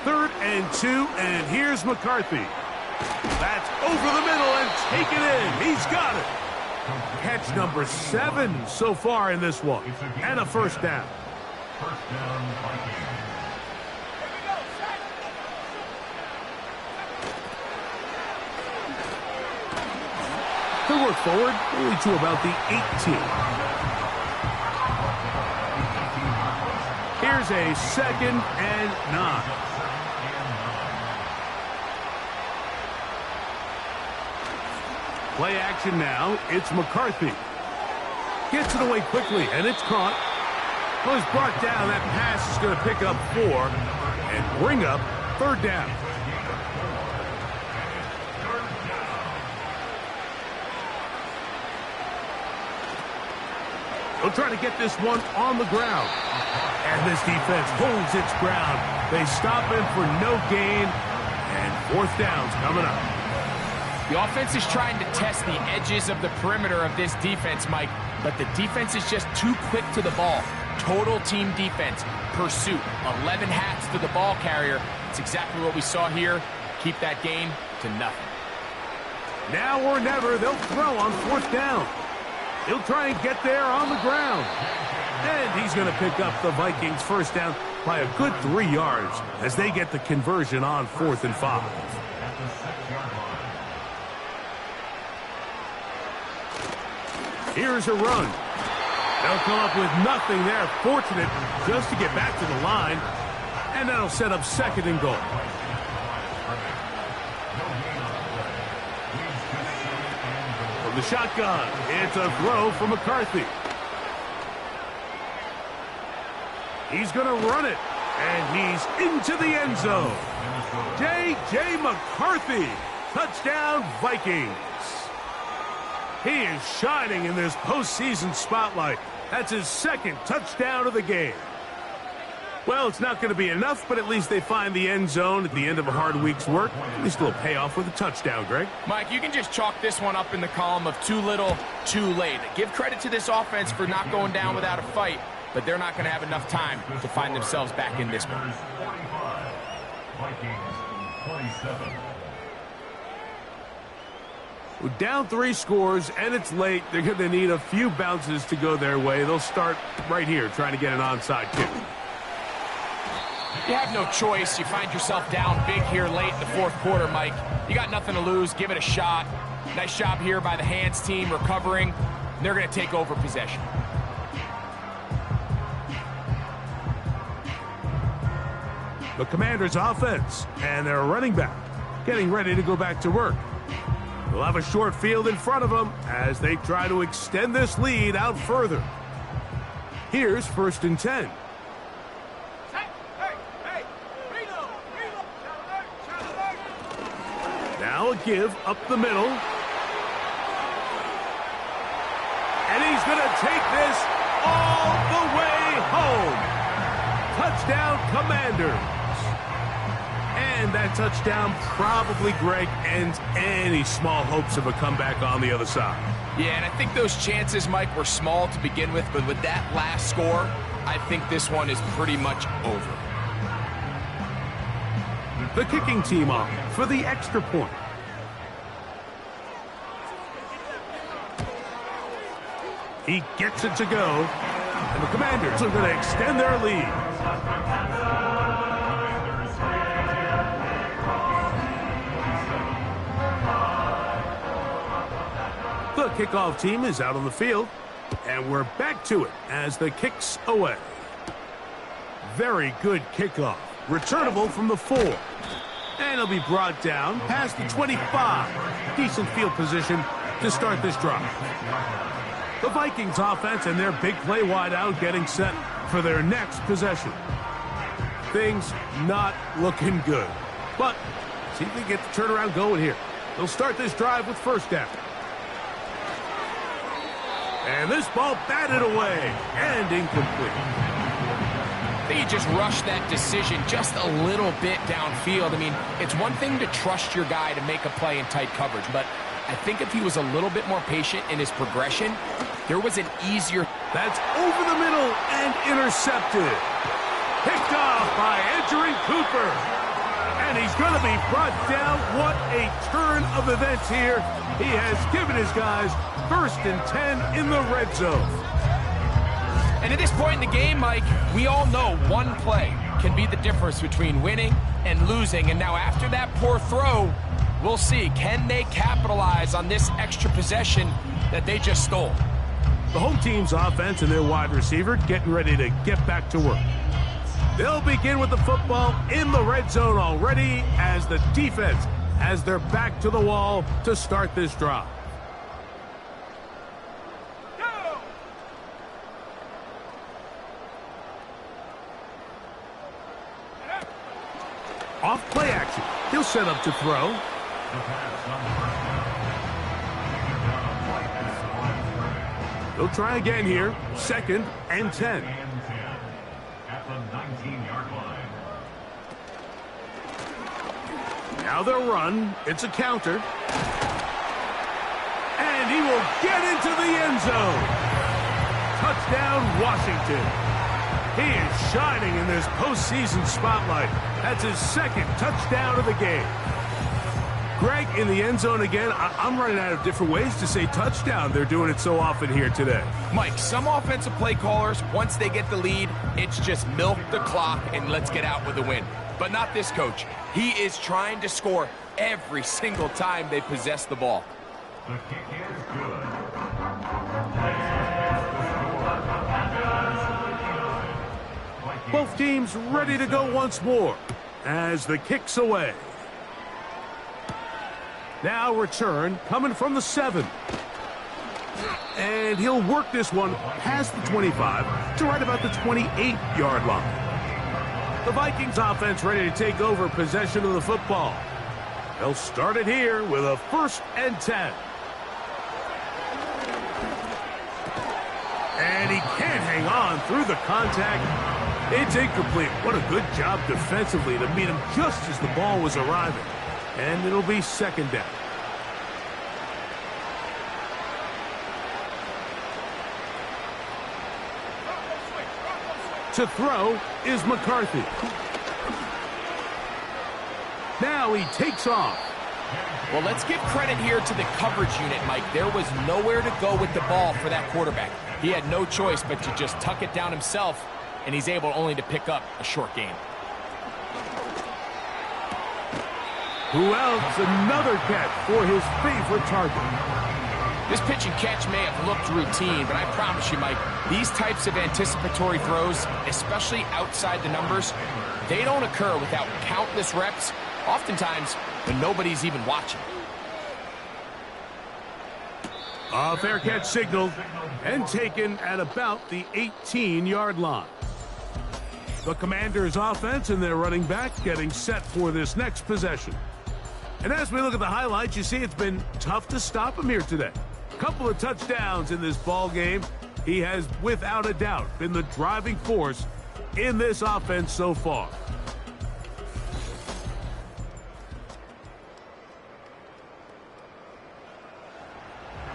Third and 2, and here's McCarthy. That's over the middle and taken in. He's got it. Catch number 7 so far in this one. And a first down. First down, Vikings. He'll work forward only to about the 18. Here's a 2nd and 9. Play action now. It's McCarthy. Gets it away quickly, and it's caught. Well, he's brought down. That pass is going to pick up 4 and bring up 3rd down. He'll try to get this one on the ground. And this defense holds its ground. They stop him for no gain, and 4th down's coming up. The offense is trying to test the edges of the perimeter of this defense, Mike, but the defense is just too quick to the ball. Total team defense, pursuit, 11 hats to the ball carrier. It's exactly what we saw here. Keep that gain to nothing. Now or never, they'll throw on 4th down. He'll try and get there on the ground. And he's going to pick up the Vikings' 1st down by a good 3 yards as they get the conversion on 4th and 5. Here's a run. They'll come up with nothing there. Fortunate just to get back to the line. And that'll set up 2nd and goal. From the shotgun, it's a throw from McCarthy. He's going to run it. And he's into the end zone. J.J. McCarthy. Touchdown, Vikings. He is shining in this postseason spotlight. That's his 2nd touchdown of the game. Well, it's not going to be enough, but at least they find the end zone at the end of a hard week's work. At least a little payoff with a touchdown, Greg. Mike, you can just chalk this one up in the column of too little, too late. Give credit to this offense for not going down without a fight, but they're not going to have enough time to find themselves back in this one. 45, Vikings 27. Well, down 3 scores, and it's late. They're going to need a few bounces to go their way. They'll start right here trying to get an onside kick. You have no choice. You find yourself down big here late in the 4th quarter, Mike. You got nothing to lose. Give it a shot. Nice job here by the hands team recovering. They're going to take over possession. The Commanders' offense and their running back getting ready to go back to work. They'll have a short field in front of them as they try to extend this lead out further. Here's 1st and 10. Now a give up the middle. And he's going to take this all the way home. Touchdown, Commanders. And that touchdown probably, Greg, ends any small hopes of a comeback on the other side. Yeah, and I think those chances, Mike, were small to begin with, but with that last score, I think this one is pretty much over. The kicking team off for the extra point. He gets it to go, and the Commanders are going to extend their lead. The kickoff team is out on the field, and we're back to it as the kick's away. Very good kickoff. Returnable from the 4. And it'll be brought down past the 25. Decent field position to start this drive. The Vikings offense and their big play wideout getting set for their next possession. Things not looking good. But see if they get the turnaround going here. They'll start this drive with 1st down. And this ball batted away and incomplete. I think he just rushed that decision just a little bit downfield. I memean, it's one thing to trust your guy to make a play in tight coverage, but I think if he was a little bit more patient in his progression, there was an easier... That's over the middle and intercepted. Picked off by Edgerrin Cooper. And he's going to be brought down. What a turn of events here. He has given his guys 1st and 10 in the red zone. And at this point in the game, Mike, we all know one play can be the difference between winning and losing. And now after that poor throw, we'll see, can they capitalize on this extra possession that they just stole? The home team's offense and their wide receiver getting ready to get back to work. They'll begin with the football in the red zone already as the defense has their back to the wall to start this drive. Off play action. He'll set up to throw. The pass on the first down. Taken down right at the line of scrimmage. He'll try again here. 2nd and 10. And 10 at the 19-yard line. Now they'll run. It's a counter. And he will get into the end zone. Touchdown, Washington. He is shining in this postseason spotlight. That's his 2nd touchdown of the game. Greg, in the end zone again. I'm running out of different ways to say touchdown. They're doing it so often here today. Mike, some offensive play callers, once they get the lead, it's just milk the clock and let's get out with a win. But not this coach. He is trying to score every single time they possess the ball. The kick is good. Both teams ready to go once more as the kick's away. Now return coming from the 7. And he'll work this one past the 25 to right about the 28-yard line. The Vikings offense ready to take over possession of the football. They'll start it here with a 1st and 10. And he can't hang on through the contact. It's incomplete. What a good job defensively to meet him just as the ball was arriving. And it'll be 2nd down. To throw is McCarthy. Now he takes off. Well, let's give credit here to the coverage unit, Mike. There was nowhere to go with the ball for that quarterback. He had no choice but to just tuck it down himself, and he's able only to pick up a short gain. Who else? Another catch for his favorite target. This pitch and catch may have looked routine, but I promise you, Mike, these types of anticipatory throws, especially outside the numbers, they don't occur without countless reps, oftentimes when nobody's even watching. A fair catch signal and taken at about the 18-yard line. The Commanders' offense and their running back getting set for this next possession. And as we look at the highlights, you see it's been tough to stop him here today. Couple of touchdowns in this ball game. He has, without a doubt, been the driving force in this offense so far.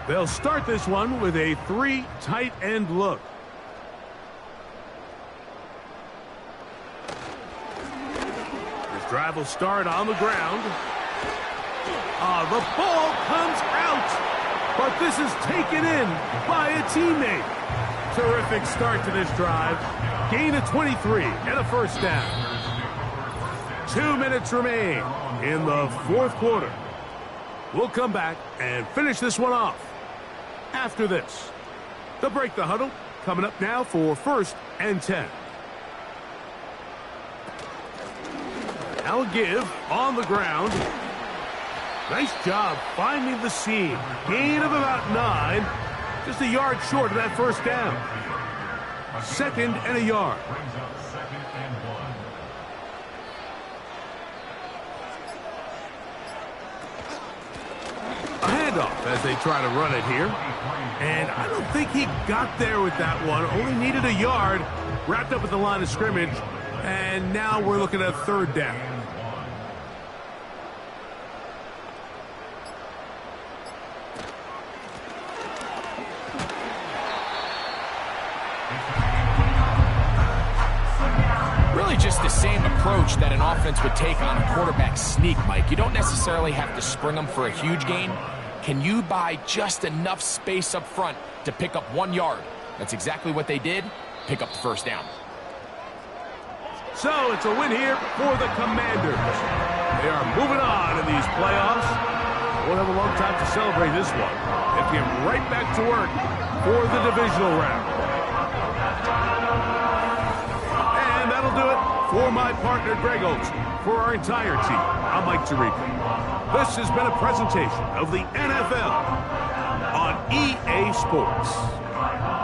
They'll start this one with a 3 tight end look. This drive will start on the ground. The ball comes out. But this is taken in by a teammate. Terrific start to this drive. Gain of 23 and a 1st down. 2 minutes remain in the 4th quarter. We'll come back and finish this one off after this. They'll break the huddle. Coming up now for 1st and 10. Now a give on the ground. Nice job finding the seam. Gain of about 9. Just a yard short of that 1st down. 2nd and a yard. Brings up 2nd and 1. A handoff as they try to run it here. And I don't think he got there with that one. Only needed a yard. Wrapped up at the line of scrimmage. And now we're looking at 3rd down. Just the same approach that an offense would take on a quarterback sneak, Mike. You don't necessarily have to spring them for a huge gain. Can you buy just enough space up front to pick up 1 yard? That's exactly what they did. Pick up the 1st down. So it's a win here for the Commanders. They are moving on in these playoffs. Won't have a long time to celebrate this one. They have to get right back to work for the divisional round. That'll do it for my partner, Greg Olson. For our entire team, I'm Mike Tirico. This has been a presentation of the NFL on EA Sports.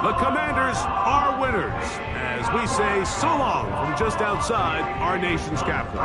The Commanders are winners, as we say so long from just outside our nation's capital.